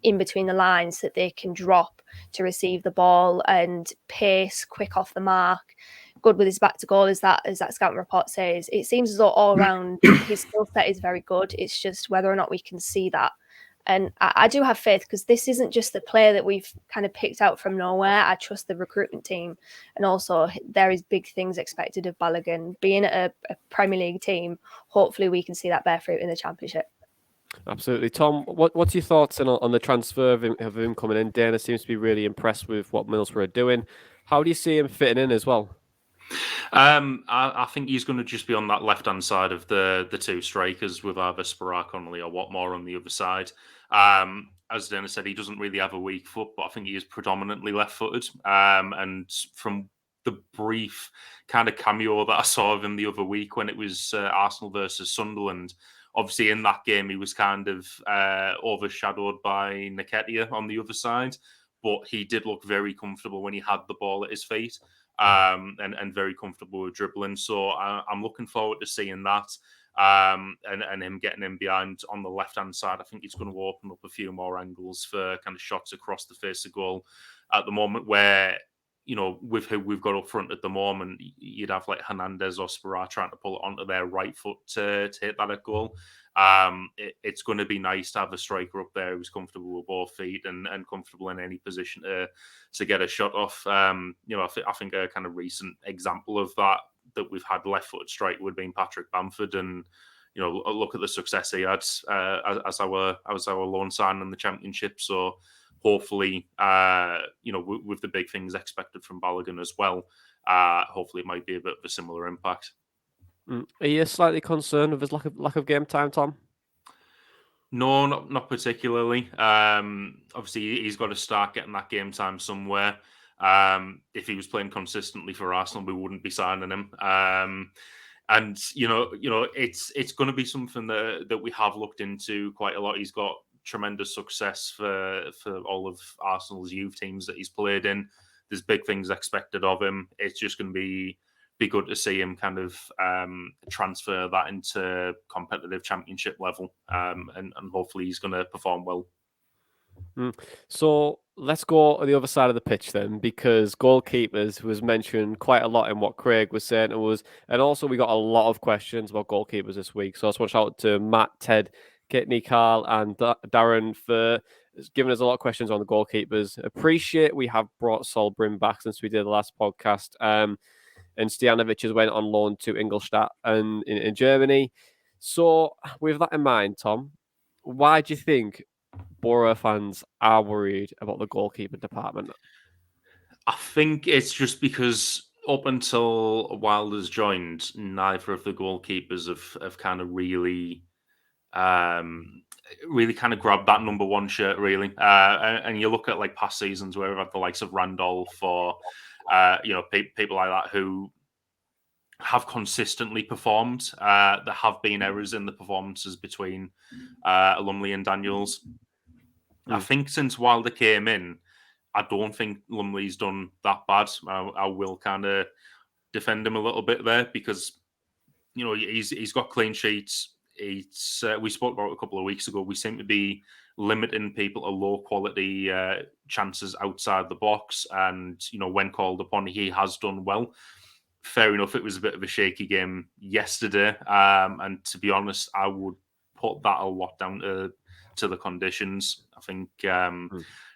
in between the lines that they can drop to receive the ball, and pace, quick off the mark, good with his back to goal, as that scouting report says. It seems as though all around his skill set is very good. It's just whether or not we can see that. And I do have faith, because this isn't just a player that we've kind of picked out from nowhere. I trust the recruitment team. And also there is big things expected of Balogun. Being a Premier League team, hopefully we can see that bear fruit in the Championship. Absolutely. Tom, what's your thoughts on the transfer of him coming in? Dana seems to be really impressed with what Middlesbrough are doing. How do you see him fitting in as well? I think he's going to just be on that left-hand side of the two strikers, with either Sparrow Connolly or Watmore on the other side. As Dana said, he doesn't really have a weak foot, but I think he is predominantly left-footed. And from the brief kind of cameo that I saw of him the other week when it was Arsenal versus Sunderland, obviously in that game he was kind of overshadowed by Nketiah on the other side, but he did look very comfortable when he had the ball at his feet. And very comfortable with dribbling. So I'm looking forward to seeing that, and him getting in behind on the left-hand side. I think it's going to open up a few more angles for kind of shots across the face of goal at the moment, where, you know, with who we've got up front at the moment, you'd have like Hernandez or Sparrow trying to pull it onto their right foot to hit that at goal. It's going to be nice to have a striker up there who's comfortable with both feet and comfortable in any position to get a shot off. You know, I think a kind of recent example of that we've had left-footed striker would have been Patrick Bamford, and you know, look at the success he had as our loan sign in the Championship. So hopefully, you know, with the big things expected from Balogun as well, hopefully it might be a bit of a similar impact. Are you slightly concerned with his lack of game time, Tom? No, not particularly. Obviously, he's got to start getting that game time somewhere. If he was playing consistently for Arsenal, we wouldn't be signing him. And you know, it's going to be something that we have looked into quite a lot. He's got tremendous success for all of Arsenal's youth teams that he's played in. There's big things expected of him. It's just going to be good to see him kind of transfer that into competitive Championship level, and hopefully he's going to perform well. So let's go on the other side of the pitch then, because goalkeepers was mentioned quite a lot in what Craig was saying and also we got a lot of questions about goalkeepers this week. So I just want to shout out to Matt, Ted, Kitney, Carl, and Darren for giving us a lot of questions on the goalkeepers. Appreciate we have brought Sol Brim back since we did the last podcast. And Stojanovic has went on loan to Ingolstadt and in Germany. So with that in mind, Tom, why do you think Boro fans are worried about the goalkeeper department? I think it's just because up until Wilder's joined, neither of the goalkeepers have kind of really kind of grabbed that number one shirt, really. And you look at like past seasons where we've had the likes of Randolph or people like that who have consistently performed. There have been errors in the performances between Lumley and Daniels. I think since Wilder came in, I don't think Lumley's done that bad. I will kind of defend him a little bit there, because you know he's got clean sheets. We spoke about it a couple of weeks ago. We seem to be limiting people to low quality chances outside the box, and you know when called upon, he has done well. Fair enough, it was a bit of a shaky game yesterday, and to be honest, I would put that a lot down to the conditions. I think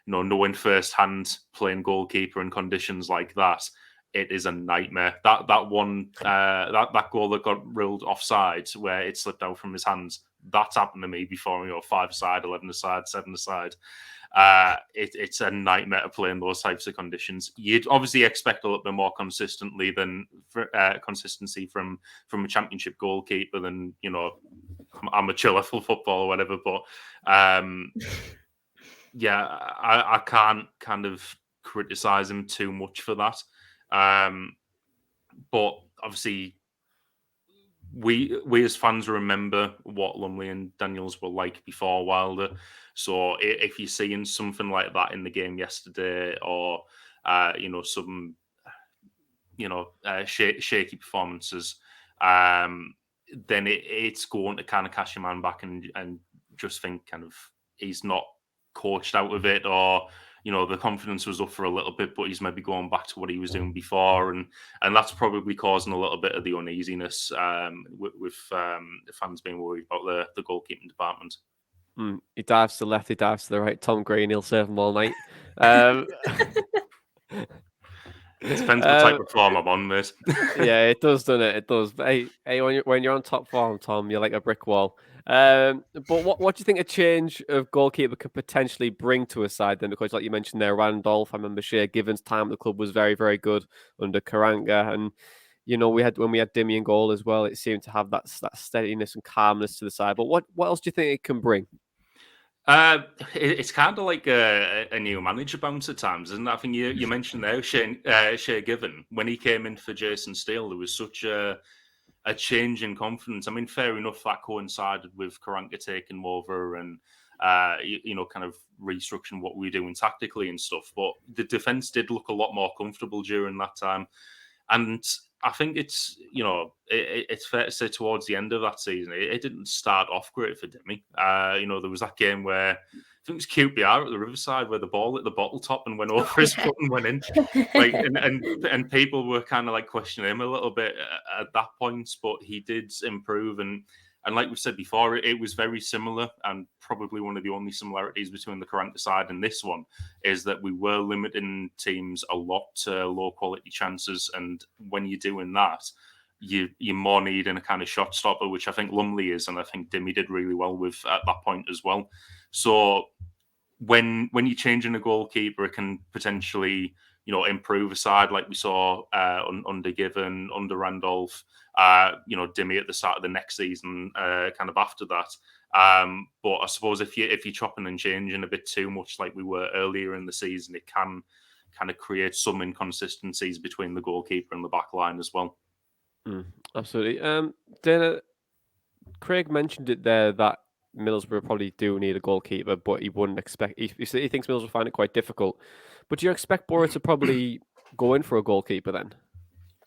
knowing firsthand playing goalkeeper in conditions like that, it is a nightmare. That goal that got ruled offside, where it slipped out from his hands, that's happened to me before. 5-a-side, 11-a-side, 7-a-side. It's a nightmare to play in those types of conditions. You'd obviously expect a little bit more consistency from a Championship goalkeeper than amateur level football or whatever. But I can't kind of criticize him too much for that. But obviously, we as fans remember what Lumley and Daniels were like before Wilder. So if you're seeing something like that in the game yesterday, or some shaky performances, then it's going to kind of cash your man back and just think kind of he's not coached out of it, or the confidence was up for a little bit, but he's maybe going back to what he was doing before, and that's probably causing a little bit of the uneasiness with the fans being worried about the goalkeeping department. He dives to the left, he dives to the right. Tom Green, he'll serve him all night. Depends what type of form I'm on, mate. Yeah, it does, doesn't it? It does. But hey, when you're on top form, Tom, you're like a brick wall. But what do you think a change of goalkeeper could potentially bring to a side then? Because like you mentioned there, Randolph, I remember Shea Given's time at the club was very, very good under Karanga, and when we had Dimmy in goal as well, it seemed to have that steadiness and calmness to the side. But what else do you think it can bring? It's kind of like a new manager bounce at times, isn't it? I think you mentioned there Shea Given, when he came in for Jason Steele, there was such a change in confidence. I mean, fair enough, that coincided with Karanka taking over and kind of restructuring what we were doing tactically and stuff. But the defense did look a lot more comfortable during that time, and I think it's it's fair to say towards the end of that season, it didn't start off great for Demi. There was that game where I think it was QPR at the Riverside where the ball hit the bottle top and went over his foot and went in. Like, and people were kind of like questioning him a little bit at that point, but he did improve. And like we said before, it was very similar, and probably one of the only similarities between the Karanka side and this one is that we were limiting teams a lot to low quality chances. And when you're doing that, you're more needing a kind of shot stopper, which I think Lumley is, and I think Dimmy did really well with at that point as well. So when you're changing a goalkeeper, it can potentially improve a side like we saw under Given, under Randolph, Dimmy at the start of the next season, kind of after that. But I suppose if you're chopping and changing a bit too much like we were earlier in the season, it can kind of create some inconsistencies between the goalkeeper and the back line as well. Absolutely. Dana, Craig mentioned it there that Middlesbrough probably do need a goalkeeper, but he wouldn't expect. He thinks Middlesbrough will find it quite difficult. But do you expect Boro to probably go in for a goalkeeper then?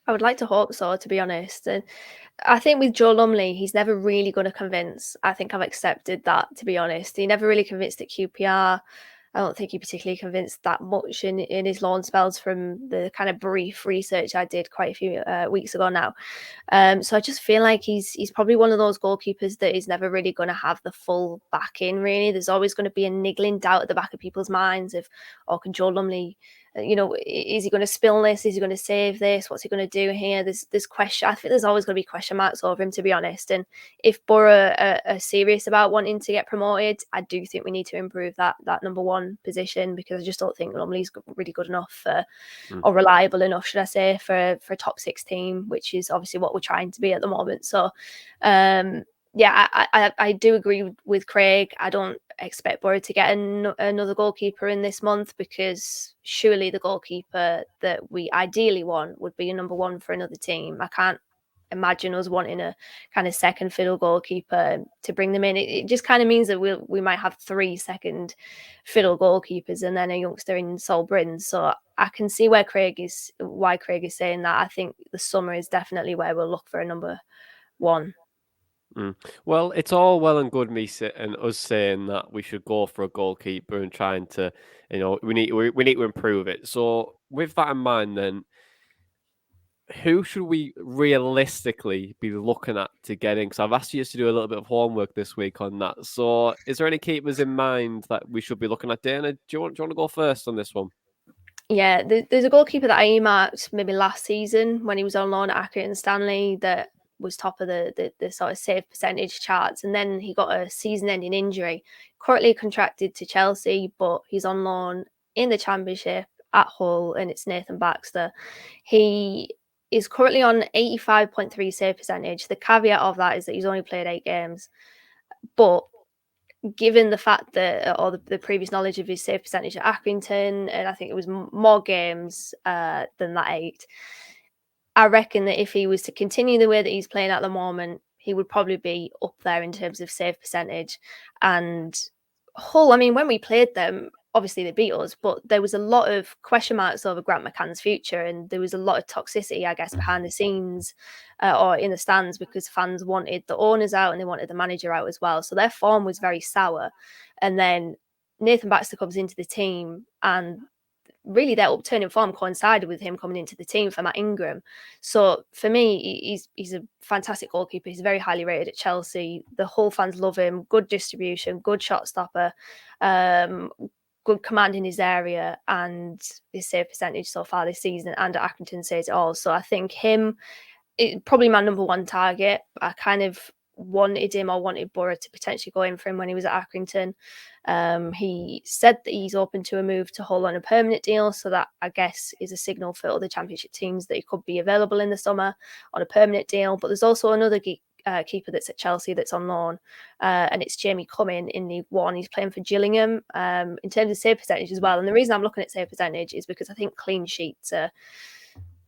I would like to hope so, to be honest. And I think with Joe Lumley, he's never really going to convince. I think I've accepted that, to be honest. He never really convinced at QPR. I don't think he particularly convinced that much in his loan spells from the kind of brief research I did quite a few weeks ago now. So I just feel like he's probably one of those goalkeepers that is never really going to have the full backing, really. There's always going to be a niggling doubt at the back of people's minds of, can Joe Lumley, is he going to spill this? Is he going to save this? What's he going to do here? There's question. I think there's always going to be question marks over him, to be honest. And if Boro are serious about wanting to get promoted, I do think we need to improve that number one position, because I just don't think Lumley's really good enough or reliable enough, should I say, for a top 6 team, which is obviously what we're trying to be at the moment. So, yeah, I do agree with Craig. I don't expect Boro to get another goalkeeper in this month, because surely the goalkeeper that we ideally want would be a number one for another team. I can't imagine us wanting a kind of second fiddle goalkeeper to bring them in. It just kind of means that we might have 3 second fiddle goalkeepers and then a youngster in Sol Bryn. So I can see why Craig is saying that. I think the summer is definitely where we'll look for a number one. Well, it's all well and good us saying that we should go for a goalkeeper and trying to, we need to improve it. So with that in mind, then, who should we realistically be looking at to get in? Because I've asked you to do a little bit of homework this week on that. So is there any keepers in mind that we should be looking at? Dana, do you want to go first on this one? Yeah, there's a goalkeeper that I earmarked maybe last season when he was on loan at Accrington Stanley that was top of the sort of save percentage charts, and then he got a season-ending injury. Currently contracted to Chelsea, but he's on loan in the Championship at Hull, and it's Nathan Baxter. He is currently on 85.3 save percentage. The caveat of that is that he's only played 8 games, but given the fact that, or the previous knowledge of his save percentage at Accrington, and I think it was more games than that 8, I reckon that if he was to continue the way that he's playing at the moment, he would probably be up there in terms of save percentage. And Hull, I mean, when we played them, obviously they beat us, but there was a lot of question marks over Grant McCann's future, and there was a lot of toxicity, I guess, behind the scenes or in the stands, because fans wanted the owners out and they wanted the manager out as well. So their form was very sour. And then Nathan Baxter comes into the team, and really their upturn in form coincided with him coming into the team for Matt Ingram. So for me, he's a fantastic goalkeeper. He's very highly rated at Chelsea. The Hull fans love him. Good distribution, good shot stopper, good command in his area, and his save percentage so far this season and at Accrington says it all. So I think him, probably my number one target. I kind of wanted Boro to potentially go in for him when he was at Accrington. He said that he's open to a move to Hull on a permanent deal, so that I guess is a signal for other Championship teams that he could be available in the summer on a permanent deal. But there's also another keeper that's at Chelsea that's on loan, and it's Jamie Cumming in League One. He's playing for Gillingham. In terms of save percentage as well, and the reason I'm looking at save percentage is because I think clean sheets are,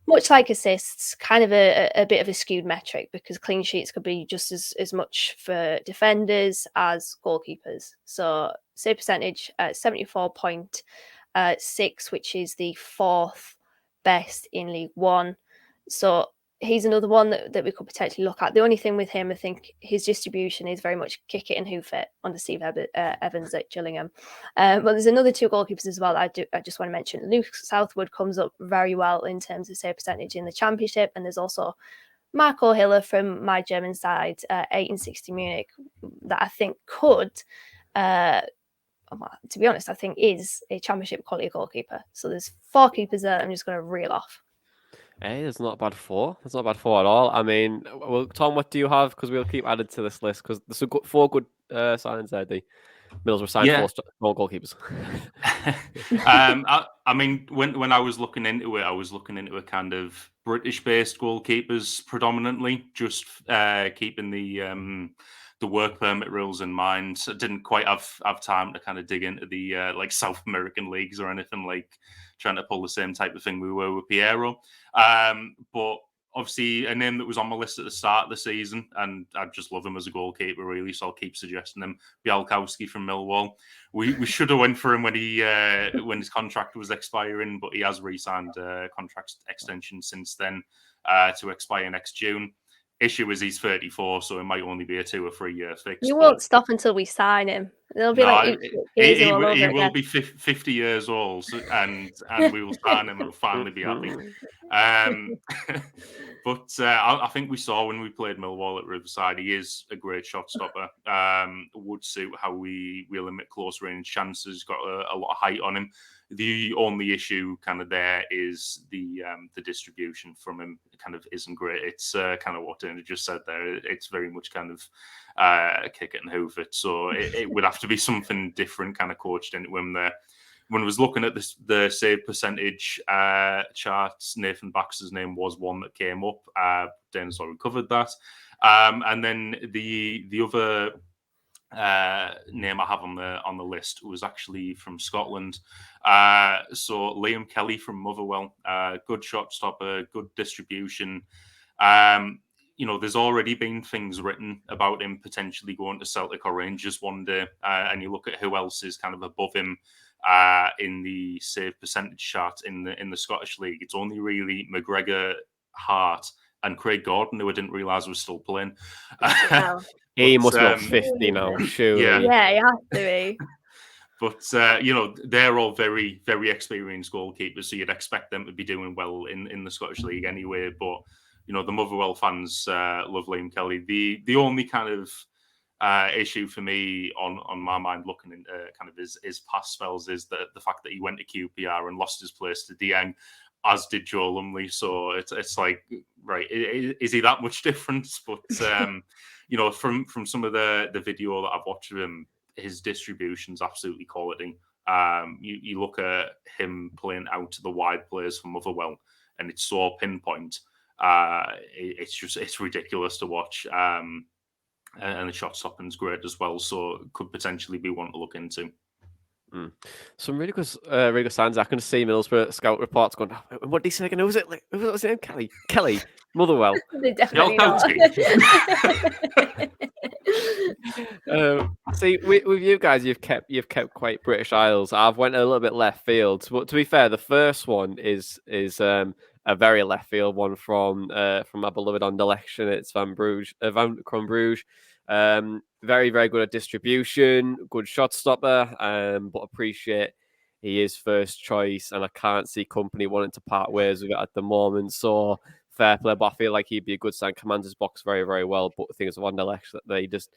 much like assists, kind of a bit of a skewed metric, because clean sheets could be just as much for defenders as goalkeepers. So save percentage at 74.6, which is the fourth best in League One. So he's another one that we could potentially look at. The only thing with him, I think his distribution is very much kick it and hoof it under Steve Evans at Gillingham. But there's another two goalkeepers as well that I just want to mention. Luke Southwood comes up very well in terms of save percentage in the Championship, and there's also Marco Hiller from my German side, 1860 Munich, that I think could, to be honest, I think is a Championship quality goalkeeper. So there's four keepers there I'm just going to reel off. Hey, that's not bad four. That's not bad four at all. I mean, well, Tom, what do you have? Because we'll keep adding to this list, because there's four good signings there. The Middlesbrough signed four goalkeepers. I mean, when I was looking into it, I was looking into a kind of British-based goalkeepers predominantly, just keeping the work permit rules in mind. I didn't quite have time to kind of dig into the like South American leagues or anything, like trying to pull the same type of thing we were with Piero. But obviously a name that was on my list at the start of the season, and I just love him as a goalkeeper, really, so I'll keep suggesting him, Bialkowski from Millwall. We should have went for him when his contract was expiring, but he has re-signed a contract extension since then to expire next June. Issue is he's 34, so it might only be a 2 or 3 year fix. You won't stop until we sign him. It'll be he will be 50 years old, and we will sign him and we'll finally be happy. But I think we saw when we played Millwall at Riverside, he is a great shot stopper. Would suit how we limit close range chances. Got a lot of height on him. The only issue kind of there is the distribution from him kind of isn't great. It's kind of what Dana just said there. It's very much kind of kick it and hoof it. So it would have to be something different kind of coached into him there. When I was looking at the save percentage charts, Nathan Baxter's name was one that came up. Dana's already covered that. And then the other name I have on the list was actually from Scotland. So Liam Kelly from Motherwell, good shot stopper, good distribution. There's already been things written about him potentially going to Celtic or Rangers one day, and you look at who else is kind of above him in the save percentage chart in the Scottish League. It's only really McGregor, Hart, and Craig Gordon, who I didn't realise was still playing. He must be 50 now, surely. Yeah, he has to be. But, they're all very, very experienced goalkeepers, so you'd expect them to be doing well in the Scottish League anyway. But, the Motherwell fans love Liam Kelly. The only kind of issue for me on my mind looking into kind of his past spells is the fact that he went to QPR and lost his place to Dieng, as did Joe Lumley. So it's like, right, is he that much different? But from some of the video that I've watched of him, his distribution's absolutely quality. You look at him playing out to the wide players for Motherwell, and it's so pinpoint. It's ridiculous to watch. And the shot stopping's great as well, so it could potentially be one to look into. Some really good signs. I can see Middlesbrough scout reports going, "Oh, what did he say again? Who was it? Like, who was his name? Kelly, Motherwell." They definitely Your not. See, with you guys, you've kept quite British Isles. I've went a little bit left field, but to be fair, the first one is a very left field one from my beloved Anderlecht. It's Van Cronbruge. Very very good at distribution, good shot stopper. But appreciate he is first choice, and I can't see company wanting to part ways with it at the moment. So fair play, but I feel like he'd be a good sign. Commands his box very very well, but the thing is, Anderlecht that they just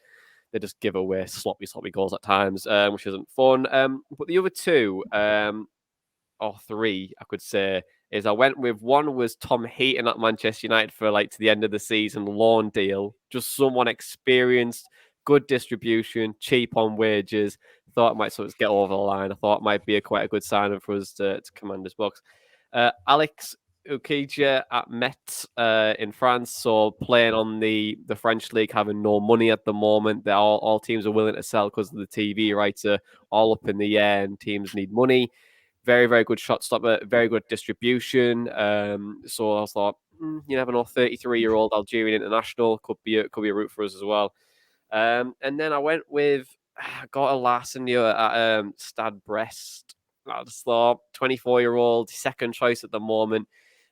give away sloppy goals at times, which isn't fun. But the other two, or three, I could say, is I went with one was Tom Heaton at Manchester United for like to the end of the season loan deal. Just someone experienced, good distribution, cheap on wages. Thought it might sort of get over the line. I thought it might be quite a good signing for us to command his box. Alex Ukija at Metz in France, so playing on the French league, having no money at the moment. That all teams are willing to sell because of the TV rights are all up in the air, and teams need money. Very, very good shot stopper, very good distribution. So I thought, you never know, 33-year-old Algerian international could be a route for us as well. And then I went with got a Larson here at Stade Brest. I just thought 24-year-old, second choice at the moment.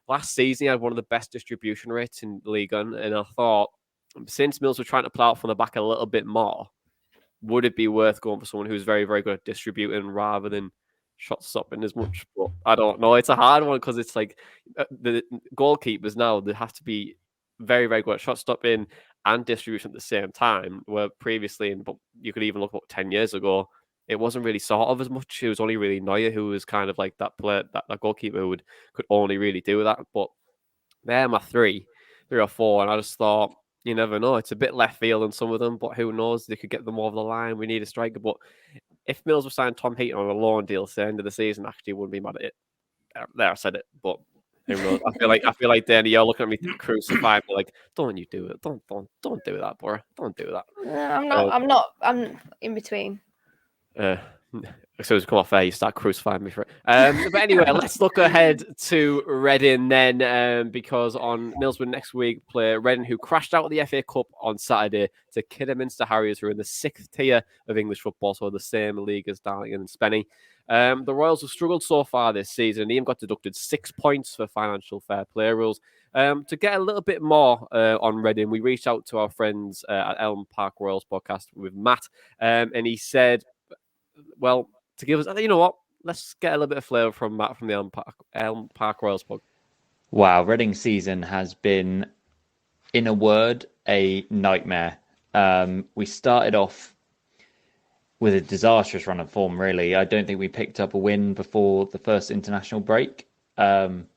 Last season, he had one of the best distribution rates in the league, and I thought, since Mills were trying to plough from the back a little bit more, would it be worth going for someone who's very, very good at distributing rather than shot stopping as much? But I don't know. It's a hard one because it's like the goalkeepers now, they have to be very, very good at shot stopping and distribution at the same time, where previously, but you could even look about 10 years ago, it wasn't really sort of as much. It was only really Neuer who was kind of like that player, that goalkeeper who could only really do that. But they're my three or four, and I just thought, you never know. It's a bit left field on some of them, but who knows? They could get them over the line. We need a striker. But if Mills was signed Tom Heaton on a loan deal at the end of the season, actually wouldn't be mad at it. There, I said it, but who knows? I feel like Danny, you're looking at me crucifying me, like, don't you do it? Don't do that, Boro. Don't do that. I'm not. I'm in between. As soon as we come off air, you start crucifying me for it. But anyway, let's look ahead to Reading then, because on Middlesbrough next week play Reading, who crashed out of the FA Cup on Saturday to Kidderminster Harriers, who are in the 6th tier of English football, so the same league as Darlington and Spenny. The Royals have struggled so far this season, and even got deducted 6 points for financial fair play rules. To get a little bit more on Reading, we reached out to our friends at Elm Park Royals podcast with Matt, and he said, well, to give us, you know what? Let's get a little bit of flavour from Matt from the Elm Park Royals podcast. Wow, Reading's season has been, in a word, a nightmare. We started off with a disastrous run of form, really. I don't think we picked up a win before the first international break. And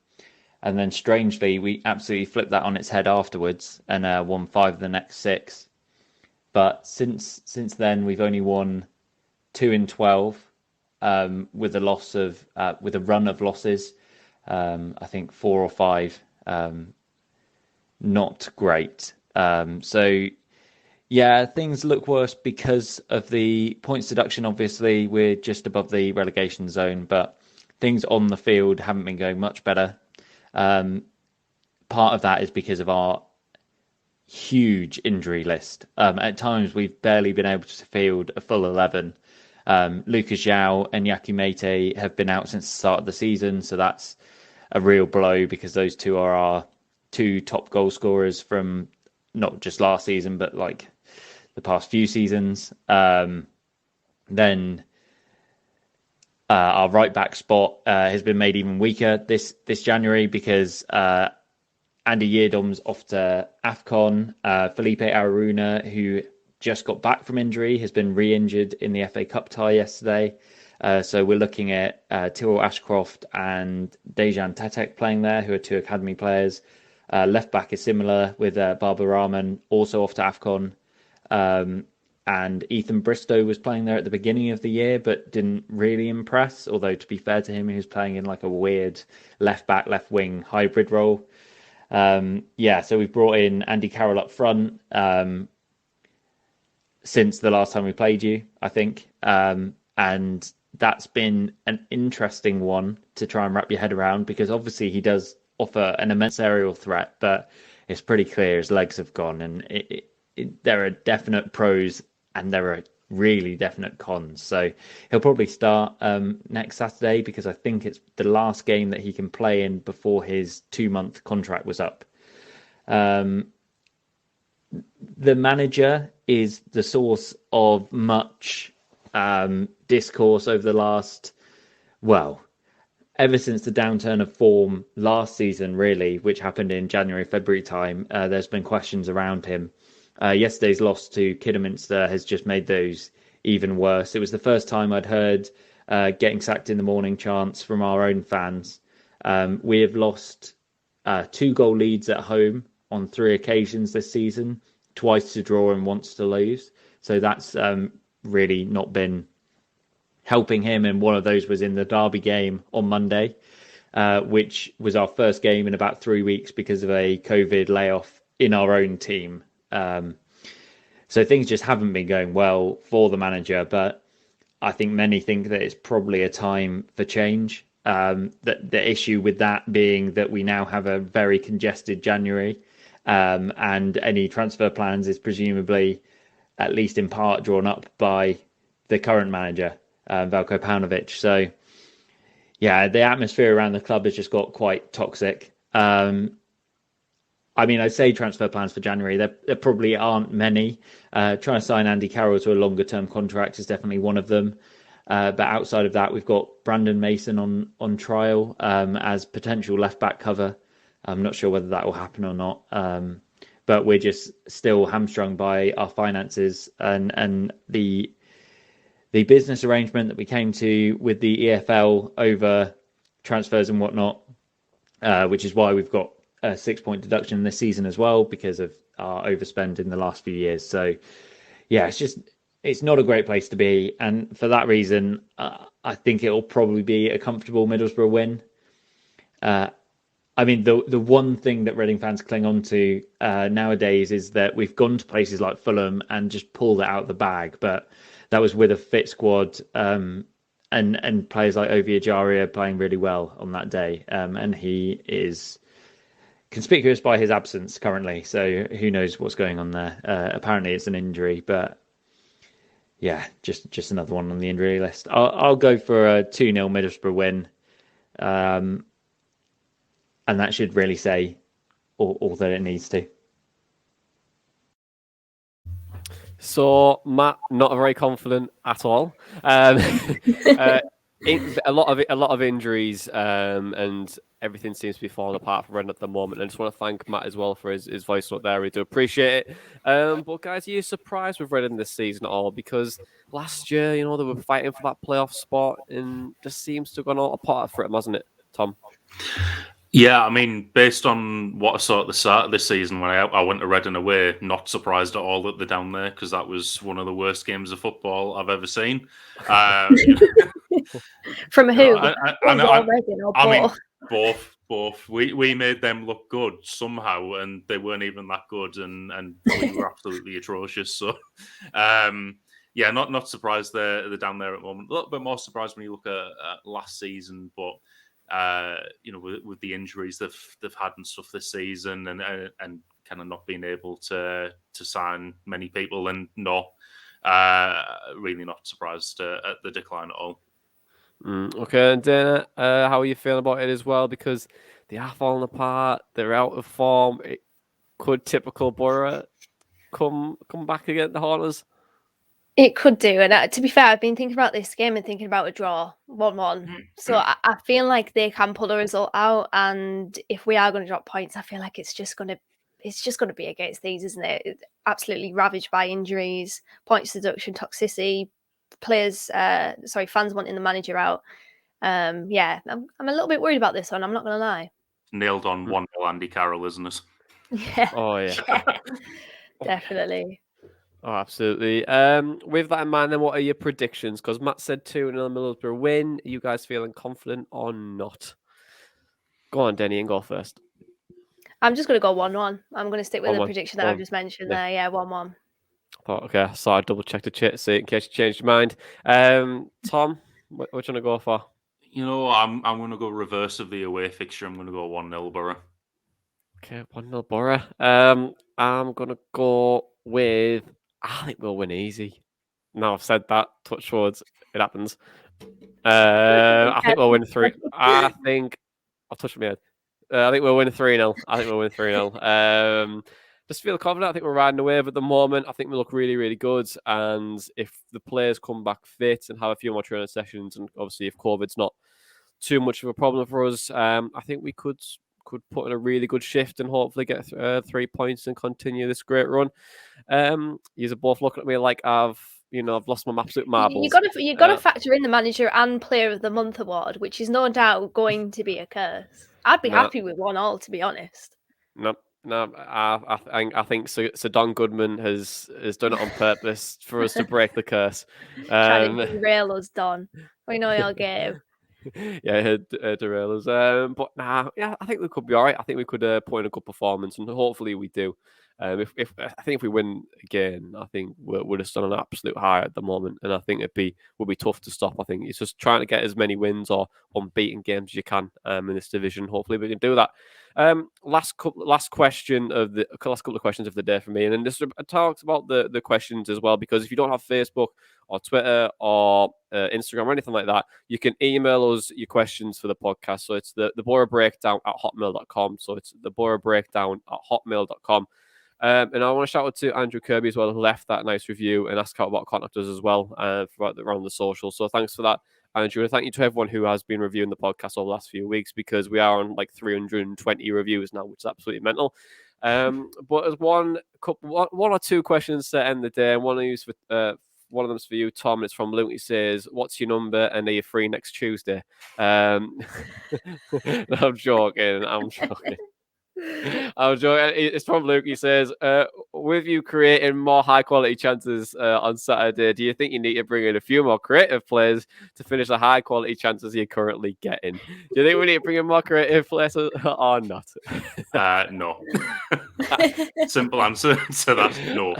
then, strangely, we absolutely flipped that on its head afterwards and won 5 of the next 6. But since then, we've only won 2 in 12. With a run of losses, I think 4 or 5, not great. So yeah, things look worse because of the points deduction. Obviously, we're just above the relegation zone, but things on the field haven't been going much better. Part of that is because of our huge injury list. At times, we've barely been able to field a full 11. Lucas Zhao and Yaku Mete have been out since the start of the season, so that's a real blow because those two are our 2 top goal scorers from not just last season, but like the past few seasons. Then our right back spot has been made even weaker this January because Andy Yeardom's off to AFCON. Felipe Aruna, who just got back from injury, has been re-injured in the FA Cup tie yesterday. So we're looking at Tyrrell Ashcroft and Dejan Tatek playing there, who are 2 academy players. Left back is similar with Barbara Rahman, also off to AFCON. And Ethan Bristow was playing there at the beginning of the year, but didn't really impress. Although, to be fair to him, he was playing in like a weird left back, left wing hybrid role. So we've brought in Andy Carroll up front. Since the last time we played you, I think. And that's been an interesting one to try and wrap your head around, because obviously he does offer an immense aerial threat, but it's pretty clear his legs have gone, and there are definite pros and there are really definite cons. So he'll probably start next Saturday, because I think it's the last game that he can play in before his 2-month contract was up. The manager is the source of much discourse over the last, ever since the downturn of form last season, really, which happened in January, February time. There's been questions around him. Yesterday's loss to Kidderminster has just made those even worse. It was the first time I'd heard getting sacked in the morning chants from our own fans. We have lost 2-goal leads at home on 3 occasions this season, twice to draw and once to lose. So that's really not been helping him. And one of those was in the Derby game on Monday, which was our first game in about 3 weeks because of a COVID layoff in our own team. So things just haven't been going well for the manager, but I think many think that it's probably a time for change. That the issue with that being that we now have a very congested January, and any transfer plans is presumably, at least in part, drawn up by the current manager, Veljko Paunovic. So, yeah, the atmosphere around the club has just got quite toxic. I mean, I'd say transfer plans for January, there probably aren't many. Trying to sign Andy Carroll to a longer-term contract is definitely one of them. But outside of that, we've got Brandon Mason on trial as potential left-back cover. I'm not sure whether that will happen or not. But we're just still hamstrung by our finances and the business arrangement that we came to with the EFL over transfers and whatnot, which is why we've got a 6-point deduction this season as well, because of our overspend in the last few years. So, yeah, it's not a great place to be. And for that reason, I think it'll probably be a comfortable Middlesbrough win. I mean, the one thing that Reading fans cling on to nowadays is that we've gone to places like Fulham and just pulled it out of the bag. But that was with a fit squad and players like Ovie Ejaria playing really well on that day. And he is conspicuous by his absence currently. So who knows what's going on there. Apparently it's an injury, but yeah, just another one on the injury list. I'll go for a 2-0 Middlesbrough win. And that should really say all that it needs to. So, Matt, not very confident at all. A lot of injuries, and everything seems to be falling apart for Reading at the moment. I just want to thank Matt as well for his voice note there. We do appreciate it. But guys, are you surprised with Reading this season at all? Because last year, they were fighting for that playoff spot, and just seems to have gone all apart for them, hasn't it, Tom? Yeah, I mean, based on what I saw at the start of this season when I went to Reading away, not surprised at all that they're down there, because that was one of the worst games of football I've ever seen. From who? I mean, both. We made them look good somehow, and they weren't even that good, and we were absolutely atrocious. So, yeah, not surprised they're down there at the moment. A little bit more surprised when you look at last season, but with the injuries they've had and stuff this season, and kind of not being able to sign many people, and really not surprised at the decline at all. Okay, and Dana, how are you feeling about it as well? Because they are falling apart, they're out of form. Could typical Boro come back again, the Horners? It could do. And to be fair, I've been thinking about this game and thinking about a draw, 1-1. So I feel like they can pull the result out. And if we are going to drop points, I feel like it's just going to be against these, isn't it? It's absolutely ravaged by injuries, points deduction, toxicity, fans wanting the manager out. Yeah, I'm a little bit worried about this one. I'm not going to lie. Nailed on 1-0 Andy Carroll, isn't it? Yeah. Oh, yeah. Definitely. Oh, absolutely. With that in mind, then, what are your predictions? Because Matt said 2-0 Middlesbrough win. Are you guys feeling confident or not? Go on, Denny, and go first. I'm just going to go 1-1. I'm going to stick with 1-1. the prediction that I've just mentioned there. Yeah, 1-1. Okay, so I double checked the chat, so in case you changed your mind. Tom, What you want to go for? You know, I'm going to go reverse of the away fixture. I'm going to go 1-0 Boro. Okay, 1-0 Boro. I'm going to go with... I think we'll win easy. Now I've said that, touch words, it happens. I think we'll win 3. I think... I'll touch my head. I think we'll win 3-0. I think we'll win 3-0. Just feel confident. I think we're riding the wave at the moment. I think we look really, really good. And if the players come back fit and have a few more training sessions, and obviously if COVID's not too much of a problem for us, I think we could put in a really good shift and hopefully get 3 points and continue this great run. You're both looking at me like I've lost my absolute marbles. You got to factor in the Manager and Player of the Month award, which is no doubt going to be a curse. I'd be happy with 1-1, to be honest. No, I think Sir Don Goodman has done it on purpose for us to break the curse. Trying to derail us, Don. We know your game. Yeah, derail us. But I think we could be all right. I think we could put in a good performance, and hopefully we do. If we win again, I think we're just on an absolute high at the moment, and I think would be tough to stop. I think it's just trying to get as many wins or unbeaten games as you can in this division. Hopefully we can do that. Last couple of questions of the day for me, and then just talked about the questions as well, because if you don't have Facebook or Twitter or Instagram or anything like that, you can email us your questions for the podcast. So it's the Boro Breakdown at hotmail.com. So it's the Boro Breakdown at hotmail.com. And I want to shout out to Andrew Kirby as well, who left that nice review and asked how about contact us as well around the social. So thanks for that, Andrew. And thank you to everyone who has been reviewing the podcast over the last few weeks, because we are on like 320 reviews now, which is absolutely mental. But as one or two questions to end the day, and one of them's for you, Tom. It's from Luke. He says, "What's your number, and are you free next Tuesday?" I'm joking. It's from Luke. He says, with you creating more high quality chances on Saturday, do you think you need to bring in a few more creative players to finish the high quality chances you're currently getting? Do you think we need to bring in more creative players or not? No. Simple answer to that, no.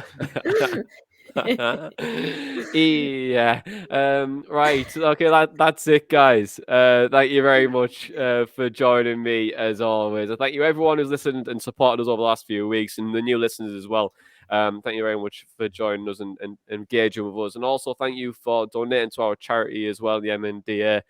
Yeah. Right. Okay. That's it, guys. Thank you very much for joining me as always. And thank you everyone who's listened and supported us over the last few weeks, and the new listeners as well. Thank you very much for joining us and engaging with us, and also thank you for donating to our charity as well, the MNDA.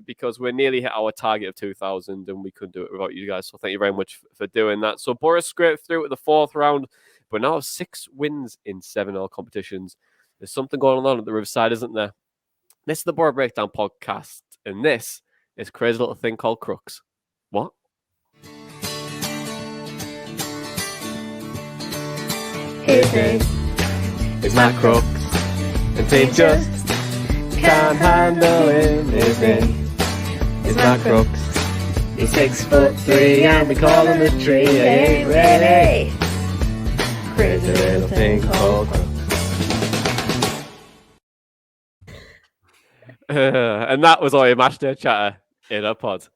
Because we're nearly hit our target of 2,000, and we couldn't do it without you guys. So thank you very much for doing that. So Boro scraped through at the 4th round, but now 6 wins in 7 all competitions. There's something going on at the Riverside, isn't there? This is the Boro Breakdown podcast, and this is a crazy little thing called Crooks. What? His name is Matt Crooks, and they just can't handle him. His name is Matt Crooks. He's 6'3", and we call him the tree. He ain't ready. Crazy little thing called Crooks. And that was all your match day chatter in a pod.